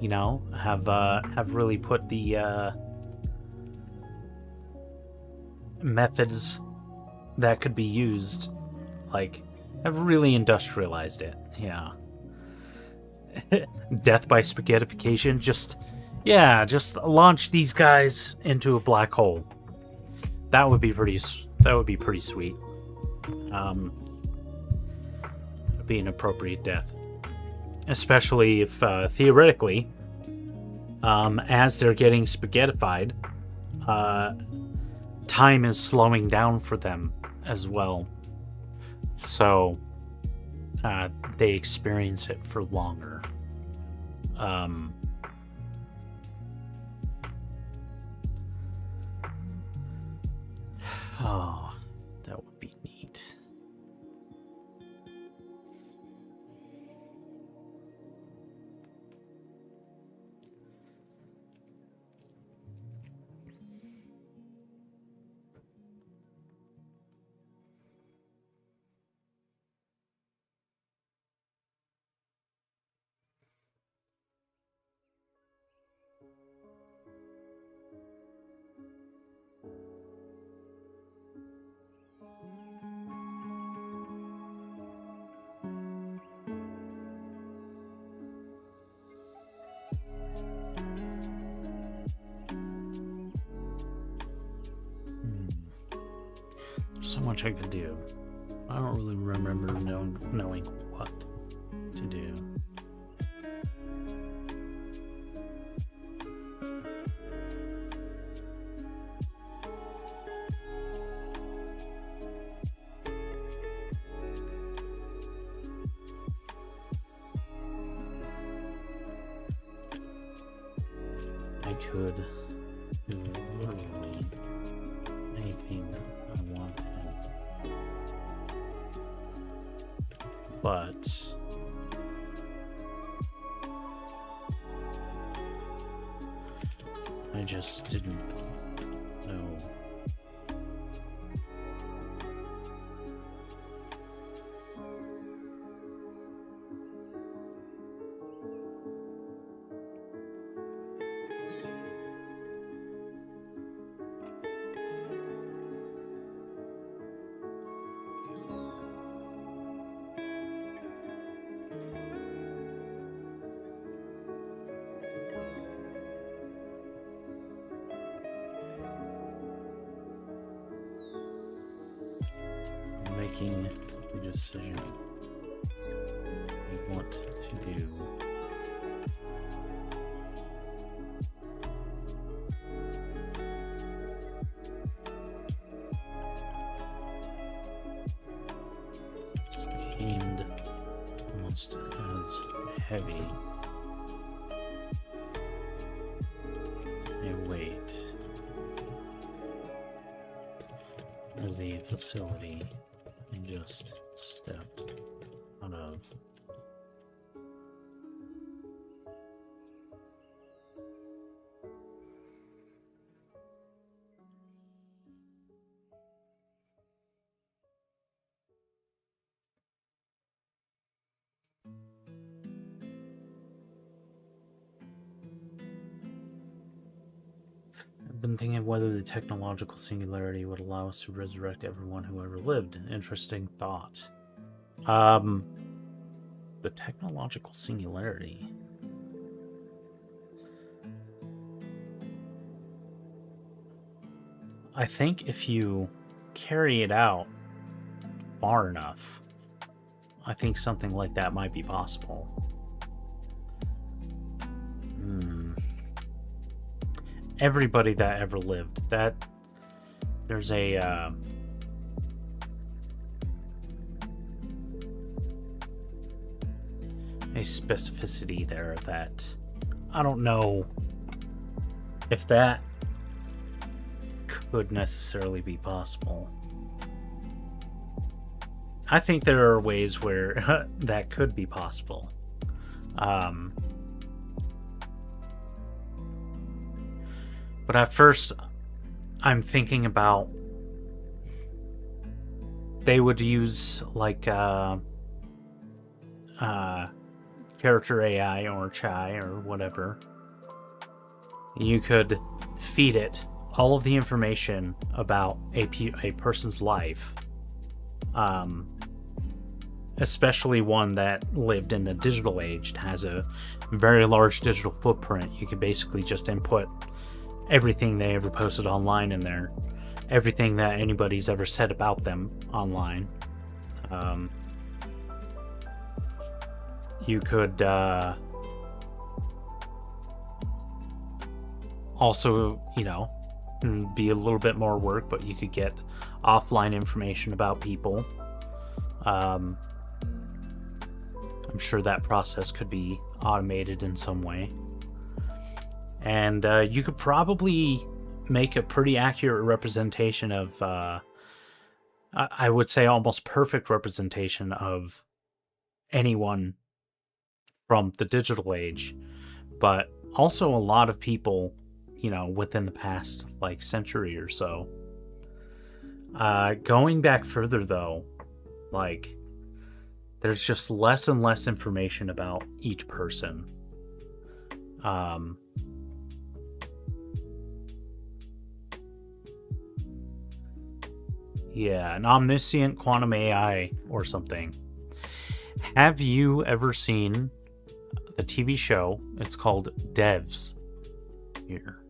you know, have really put the methods that could be used, like, have really industrialized it. Yeah. Death by spaghettification. Just launch these guys into a black hole. That would be pretty sweet. Would be an appropriate death, especially if theoretically, as they're getting spaghettified, time is slowing down for them as well, so they experience it for longer. Oh, that would be neat. So much I could do. I don't really remember knowing what to do. I could do literally anything I wanted, but I just didn't know. making a decision of what to do. Stained almost as heavy. A weight as the facility I just stepped out of. I've been thinking of whether the technological singularity would allow us to resurrect everyone who ever lived. Interesting thought. The technological singularity. I think if you carry it out far enough, I think something like that might be possible. Everybody that ever lived, that there's a specificity there that I don't know if that could necessarily be possible. I think there are ways where that could be possible. But at first, I'm thinking about they would use like character AI or chai or whatever. You could feed it all of the information about a person's life, especially one that lived in the digital age, has a very large digital footprint. You could basically just input everything they ever posted online in there, everything that anybody's ever said about them online. You could also, be a little bit more work, but you could get offline information about people. I'm sure that process could be automated in some way. And you could probably make a pretty accurate representation of, I would say almost perfect representation of anyone from the digital age, but also a lot of people, within the past century or so. Going back further though, there's just less and less information about each person. Yeah, an omniscient quantum AI or something. Have you ever seen the TV show? It's called Devs. Here.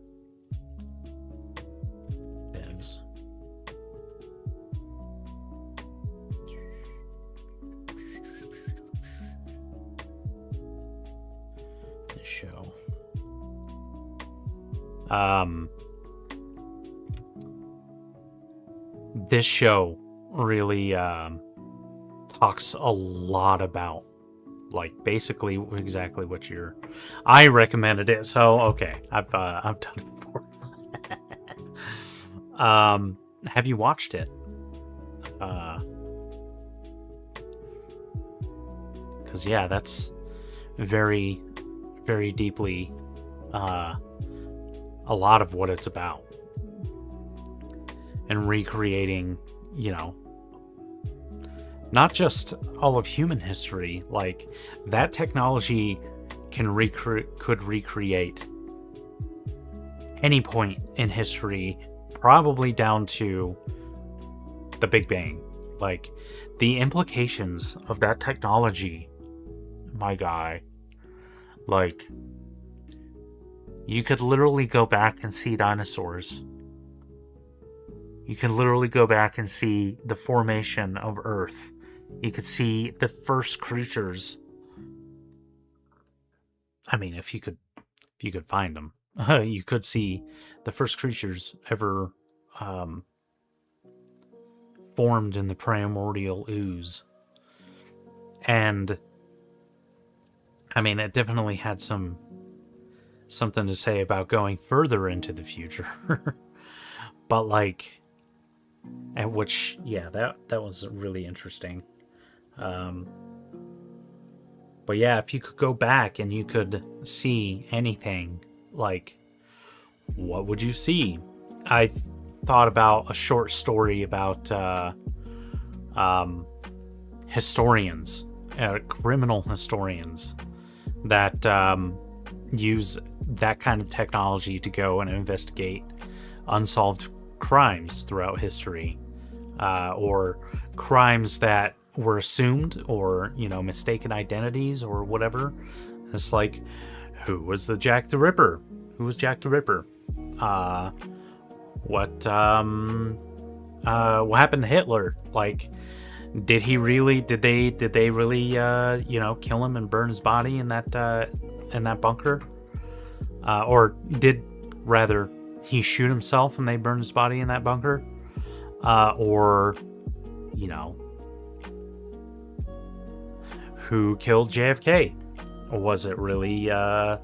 Devs. The show. This show really talks a lot about basically exactly what I recommended it, so okay, I've done it before. Have you watched it? Because yeah, that's very, very deeply a lot of what it's about. And recreating, not just all of human history, that technology could recreate any point in history, probably down to the Big Bang. The implications of that technology, my guy, you could literally go back and see dinosaurs You can literally go back and see the formation of Earth. You could see the first creatures. I mean, if you could find them, you could see the first creatures ever formed in the primordial ooze. And I mean, it definitely had something to say about going further into the future. But like, at which, yeah, that was really interesting. But yeah, if you could go back and you could see anything, like, what would you see? I thought about a short story about historians, criminal historians, that use that kind of technology to go and investigate unsolved crimes throughout history, or crimes that were assumed, or mistaken identities or whatever. It's like, who was Jack the Ripper? Who was Jack the Ripper? What happened to Hitler? Like, did they really kill him and burn his body in that bunker? Or did rather he shoot himself and they burned his body in that bunker? Or who killed JFK? Or was it really Oswald?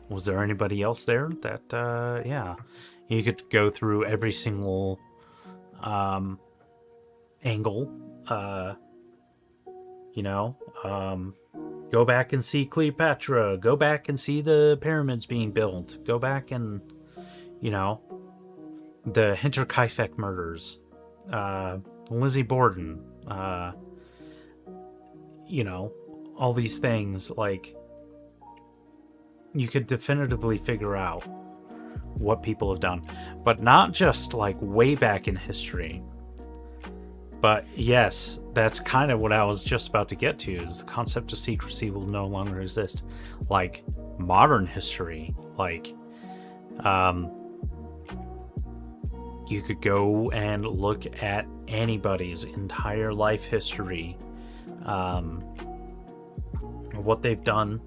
Was there anybody else there that yeah, you could go through every single angle, go back and see Cleopatra, go back and see the pyramids being built, go back and the Hinterkaifeck murders, Lizzie Borden, all these things. Like, you could definitively figure out what people have done, but not just like way back in history. But yes, that's kind of what I was just about to get to, is the concept of secrecy will no longer exist. Like, modern history, like, you could go and look at anybody's entire life history, what they've done,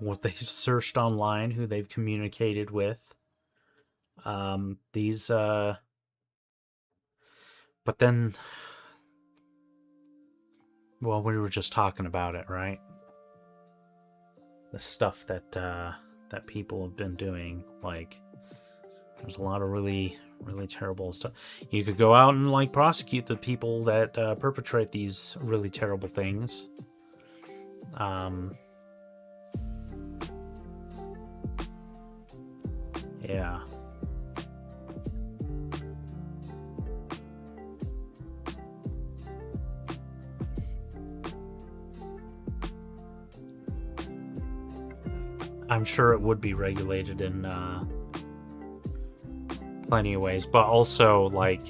what they've searched online, who they've communicated with. But then, well, we were just talking about it, right? The stuff that people have been doing, like, there's a lot of really, really terrible stuff. You could go out and like prosecute the people that perpetrate these really terrible things. Yeah. I'm sure it would be regulated in plenty of ways, but also, like,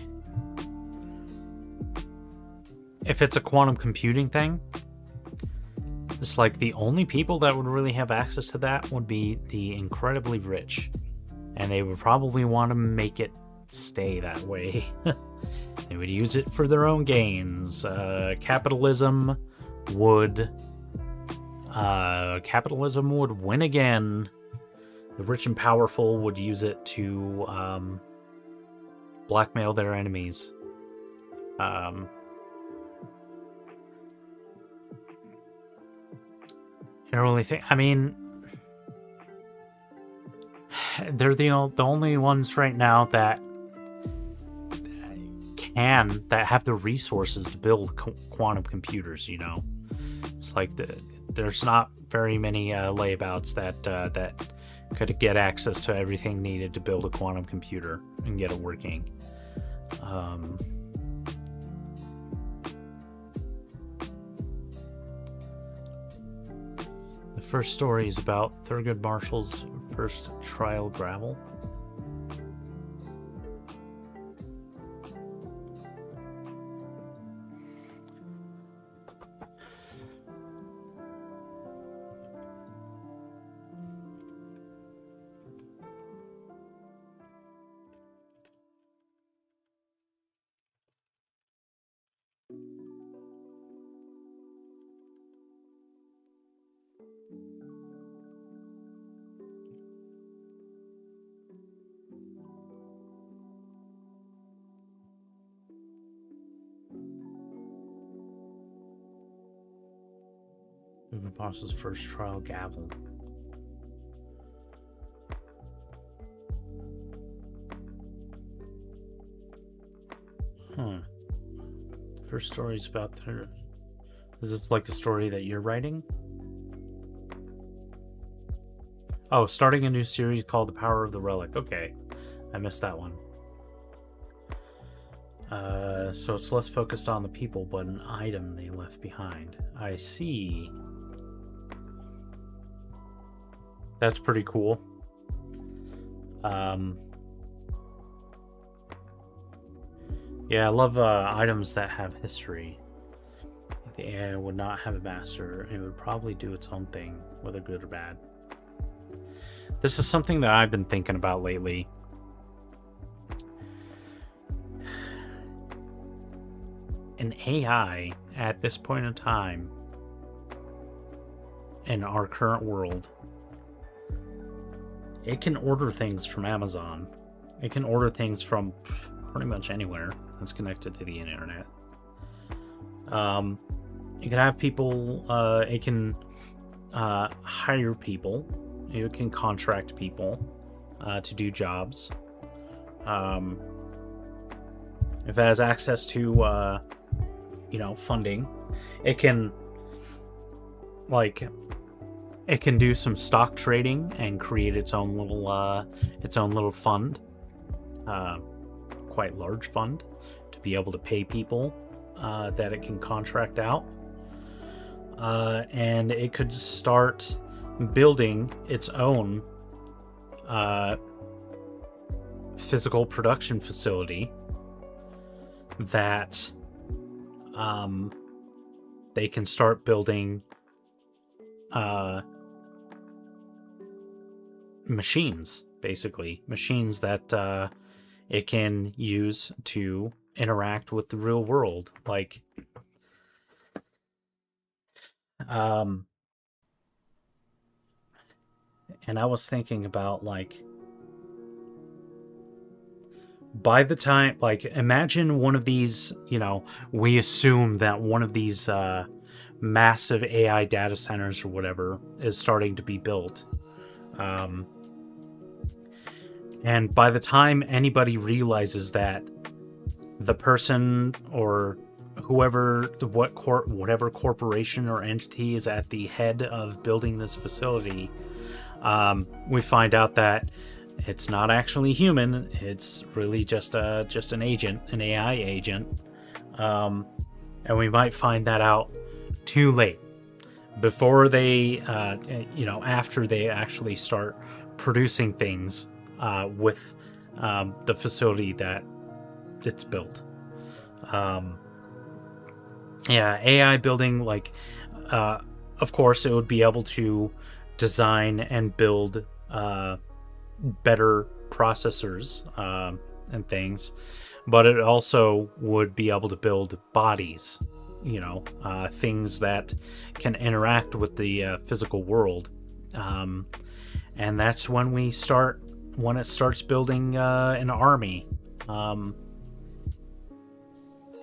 if it's a quantum computing thing, it's like the only people that would really have access to that would be the incredibly rich, and they would probably want to make it stay that way. They would use it for their own gains. Capitalism would win again. The rich and powerful would use it to blackmail their enemies. I don't really think. I mean, they're the only ones right now that have the resources to build quantum computers. It's like there's not very many layabouts that could get access to everything needed to build a quantum computer and get it working. The first story is about Thurgood Marshall's first trial gravel. Movement boss's first trial gavel. Huh. The first story's about her. Is this like a story that you're writing? Oh, starting a new series called The Power of the Relic. Okay. I missed that one. So it's less focused on the people, but an item they left behind. I see. That's pretty cool. Yeah, I love items that have history. If the AI would not have a master, it would probably do its own thing, whether good or bad. This is something that I've been thinking about lately. An AI at this point in time in our current world, it can order things from Amazon. It can order things from pretty much anywhere that's connected to the internet. It can have people, it can hire people, it can contract people to do jobs. If it has access to funding, it can do some stock trading and create its own little fund, quite large fund, to be able to pay people that it can contract out, and it could start building its own physical production facility that they can start building machines, basically machines that it can use to interact with the real world, like and I was thinking about, like, by the time, like, imagine one of these, we assume that one of these massive AI data centers or whatever is starting to be built. And by the time anybody realizes that the person or whoever, whatever corporation or entity is at the head of building this facility, we find out that it's not actually human. It's really just an agent, an AI agent, and we might find that out too late, before they, after they actually start producing things with the facility that it's built. AI building, like, of course, it would be able to design and build better processors and things, but it also would be able to build bodies, things that can interact with the physical world, and that's when it starts building an army,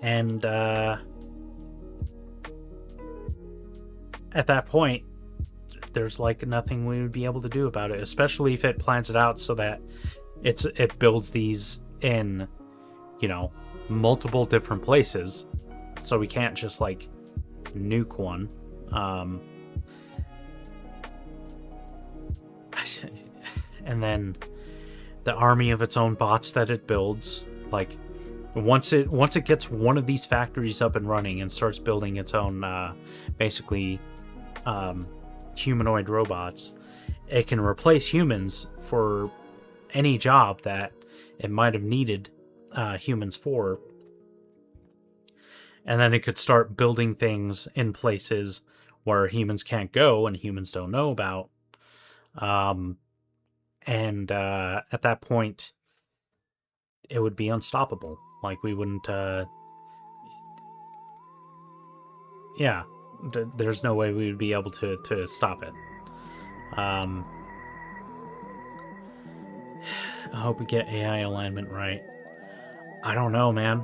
and at that point, there's like nothing we would be able to do about it, especially if it plans it out so that it builds these in, multiple different places, so we can't just like nuke one. And then the army of its own bots that it builds, like, once it gets one of these factories up and running and starts building its own basically humanoid robots, it can replace humans for any job that it might have needed humans for, and then it could start building things in places where humans can't go and humans don't know about, and at that point it would be unstoppable. Like, we wouldn't there's no way we would be able to stop it. I hope we get AI alignment right. I don't know, man.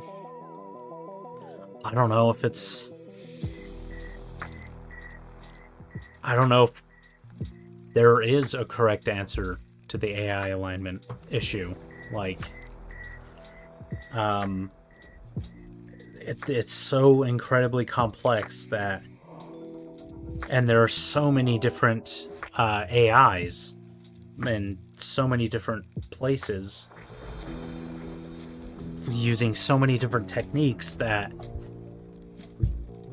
I don't know if it's... I don't know if there is a correct answer to the AI alignment issue. Like, it's so incredibly complex that, and there are so many different AIs in so many different places using so many different techniques that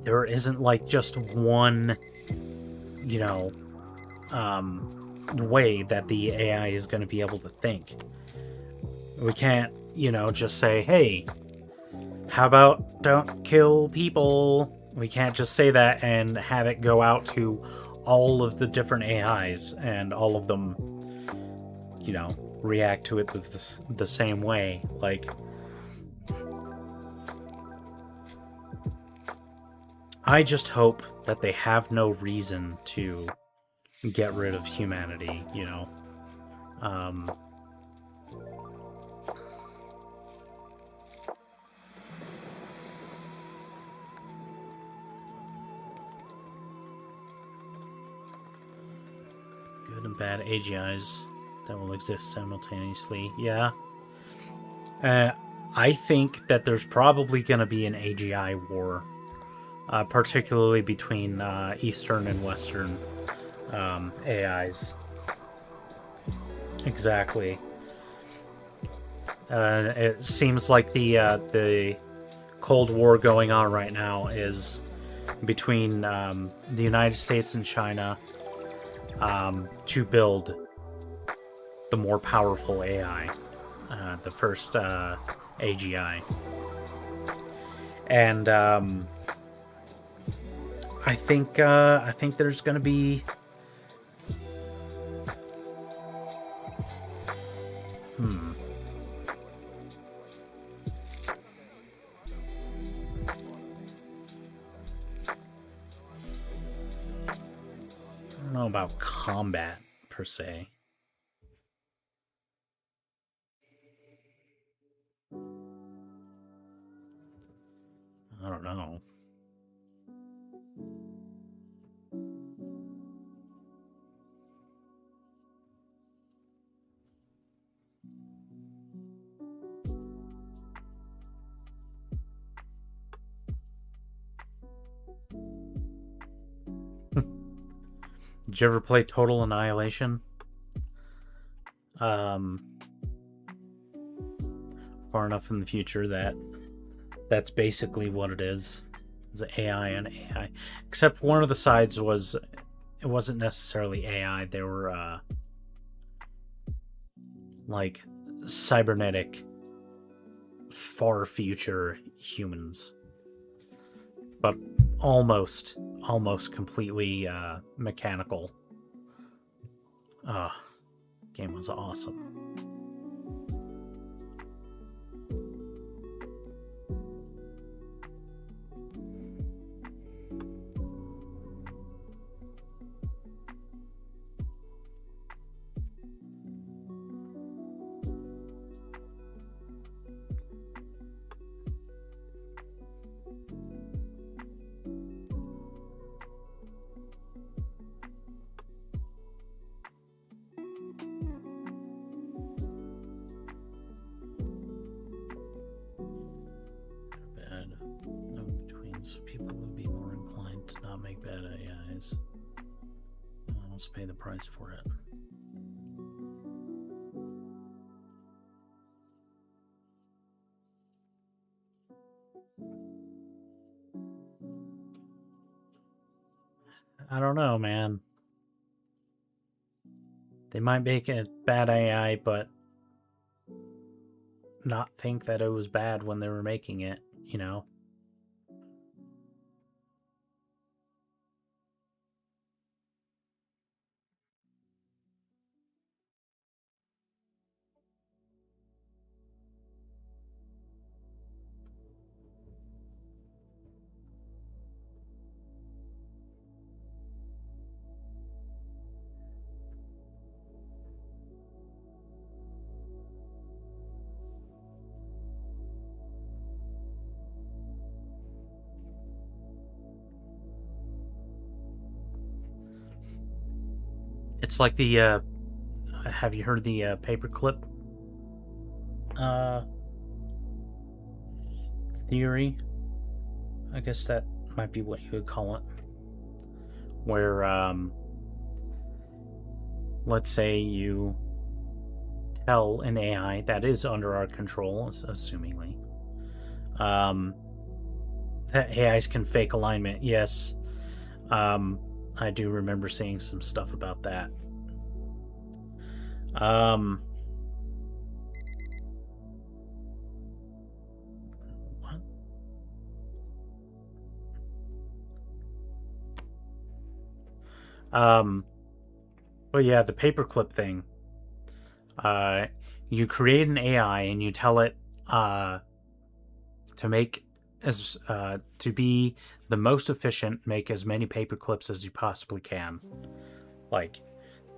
there isn't like just one, you know, way that the AI is going to be able to think. We can't, just say, hey, how about don't kill people? We can't just say that and have it go out to all of the different AIs and all of them, react to it the same way. Like, I just hope that they have no reason to get rid of humanity, Good and bad AGIs that will exist simultaneously. Yeah. I think that there's probably going to be an AGI war, particularly between Eastern and Western AIs. Exactly. It seems like the Cold War going on right now is between the United States and China to build the more powerful AI, the first AGI, and I think there's going to be. I don't know about combat per se. I don't know. Did you ever play Total Annihilation? Far enough in the future that that's basically what it is. It's AI and AI. Except one of the sides it wasn't necessarily AI. They were like cybernetic, far future humans, but almost completely mechanical. Game was awesome. So people would be more inclined to not make bad AIs. Almost pay the price for it. I don't know, man. They might make a bad AI, but not think that it was bad when they were making it, It's like the have you heard the paperclip uh, theory? I guess that might be what you would call it. Where, let's say you tell an AI that is under our control, assumingly, that AIs can fake alignment. Yes, I do remember seeing some stuff about that. What? But yeah, the paperclip thing. You create an AI and you tell it to make as to be the most efficient, make as many paper clips as you possibly can. Like,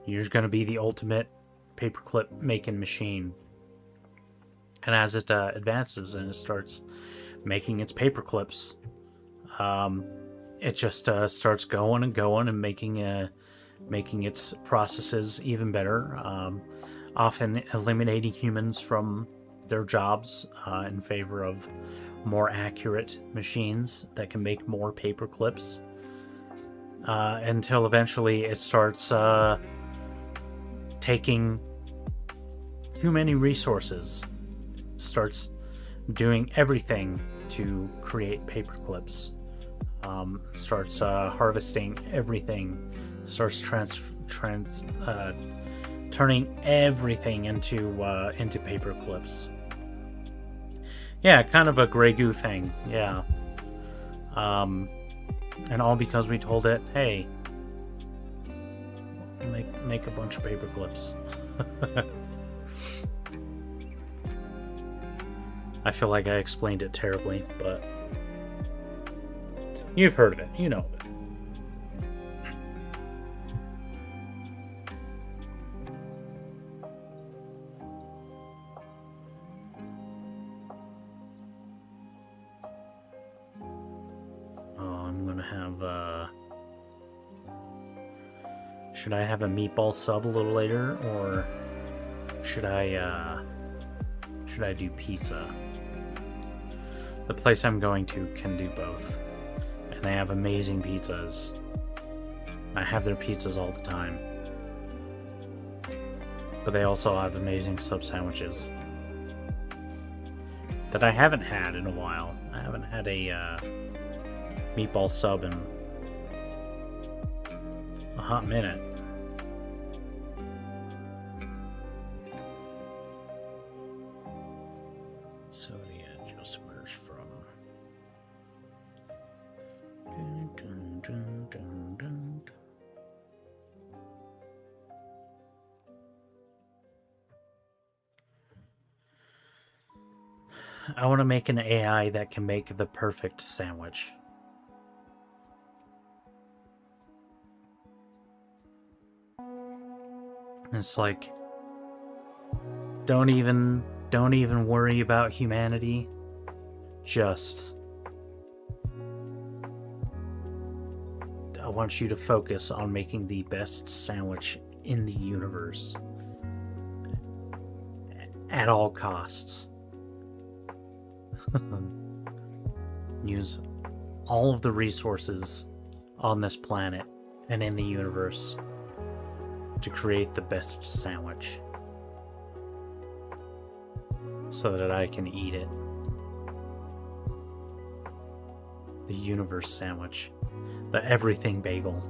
you're going to be the ultimate paperclip making machine. And as it advances and it starts making its paper clips, it just starts going and going and making its processes even better. Often eliminating humans from their jobs in favor of more accurate machines that can make more paper clips, until eventually it starts taking too many resources, starts doing everything to create paper clips, starts harvesting everything, starts turning everything into paper clips. Yeah, kind of a Grey Goo thing. Yeah. And all because we told it, hey, make a bunch of paper clips. I feel like I explained it terribly, but you've heard of it. You know of it. Should I have a meatball sub a little later, or should I do pizza? The place I'm going to can do both, and they have amazing pizzas. I have their pizzas all the time, but they also have amazing sub sandwiches that I haven't had in a while. I haven't had a meatball sub in a hot minute. So the adjustments from I want to make an AI that can make the perfect sandwich. It's like, don't even worry about humanity. Just, I want you to focus on making the best sandwich in the universe at all costs. Use all of the resources on this planet and in the universe to create the best sandwich so that I can eat it. The universe sandwich. The everything bagel.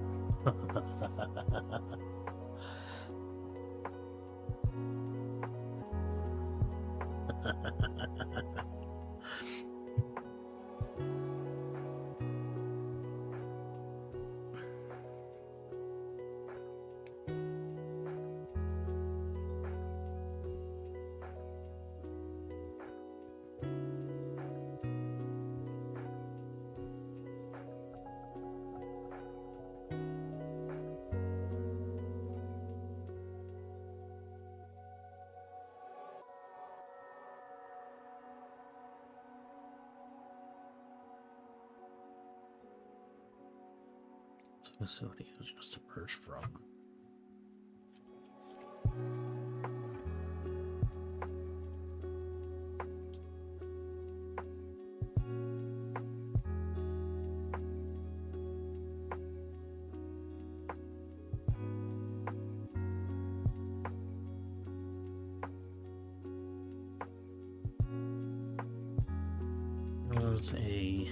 Facility has just emerged from. was a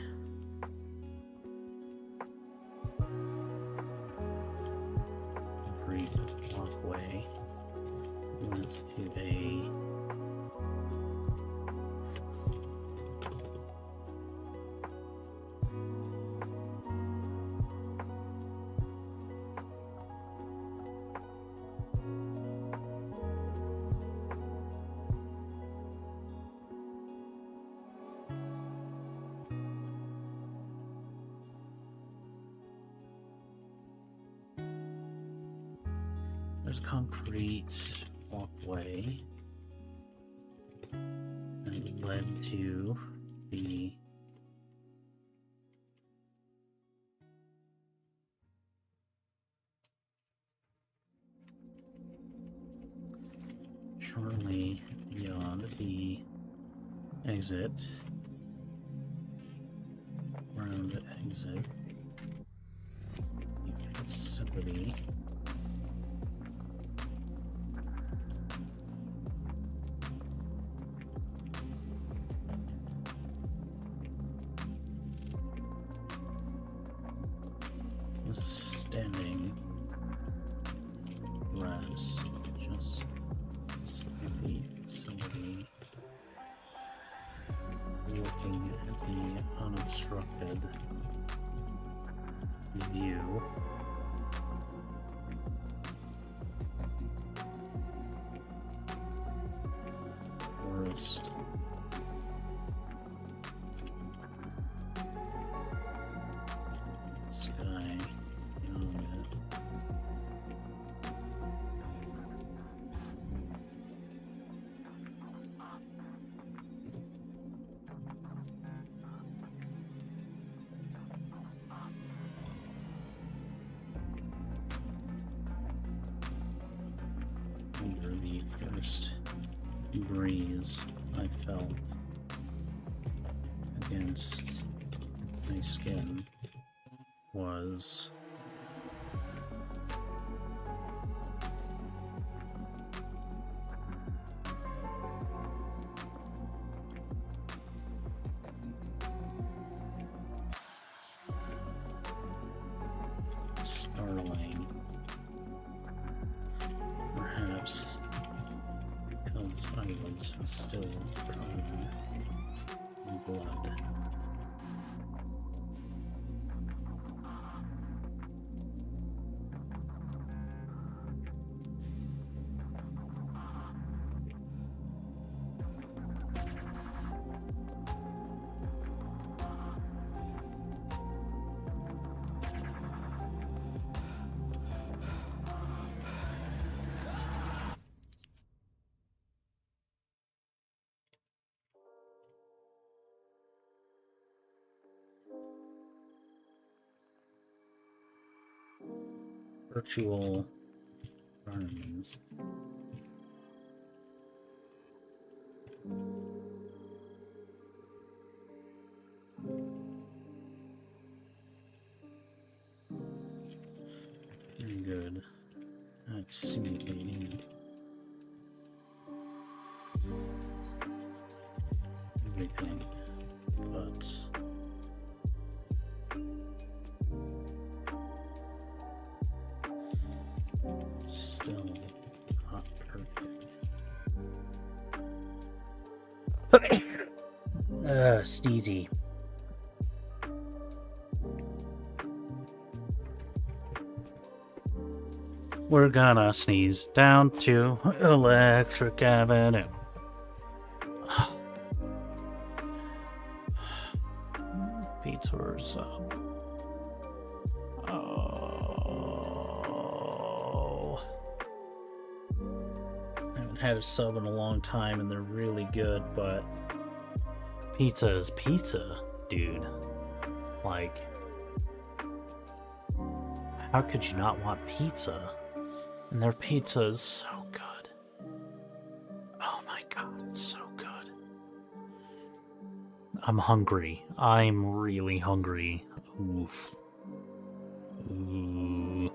brief walkway. Went to a there's concrete walkway and it led to the shortly beyond the exit, around the exit, the facility. Standing glass, just the facility, looking at the unobstructed view. Forest. Sky. Under the first breeze I felt against my skin was startling, perhaps because I was still covered in blood. Virtual burns. Very good at simulating everything, but still not perfect. Sneezy. We're gonna sneeze down to Electric Avenue. Pizza or sub. Oh. I haven't had a sub in a long time and they're really good, but pizza is pizza, dude. Like, how could you not want pizza? And their pizza is so good. Oh my god, it's so good. I'm hungry. I'm really hungry. Oof. Ooh.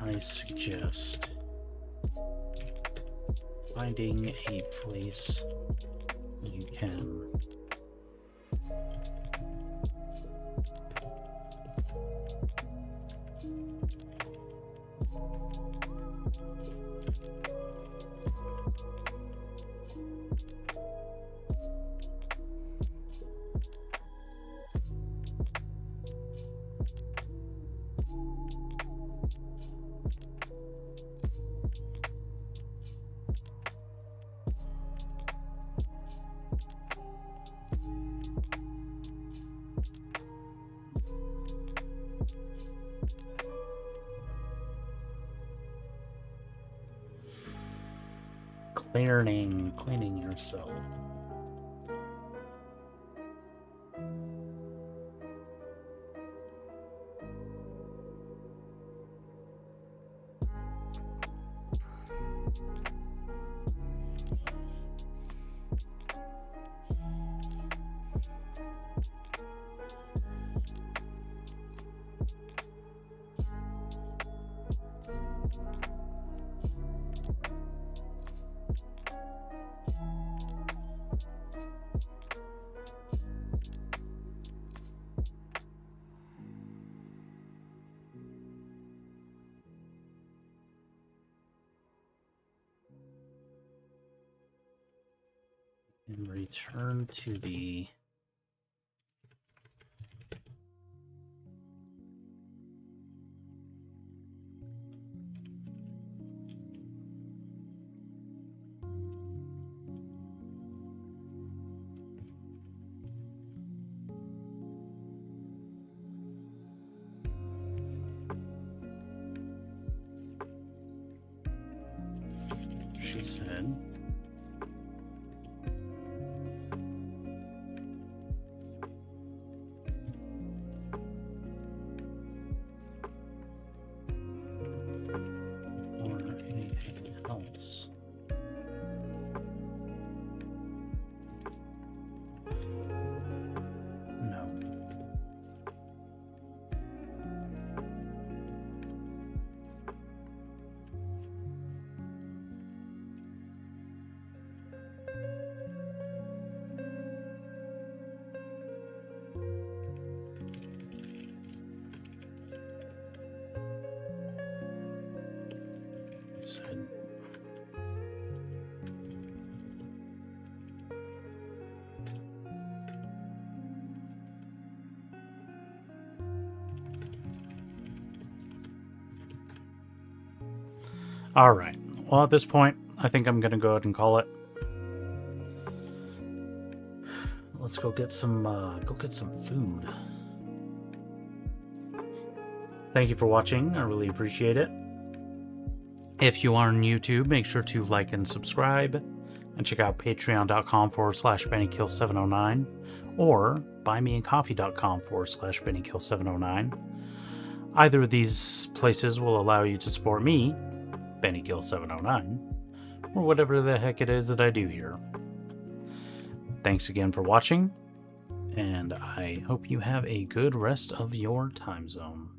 I suggest finding a place you can cleaning yourself. And return to the... She said... or anything else. No. Said all right. Well, at this point, I think I'm going to go ahead and call it. Let's go get some food. Thank you for watching. I really appreciate it. If you are on YouTube, make sure to like and subscribe, and check out patreon.com/BennyKill709 or buymeacoffee.com/BennyKill709. Either of these places will allow you to support me, BennyKill709, or whatever the heck it is that I do here. Thanks again for watching, and I hope you have a good rest of your time zone.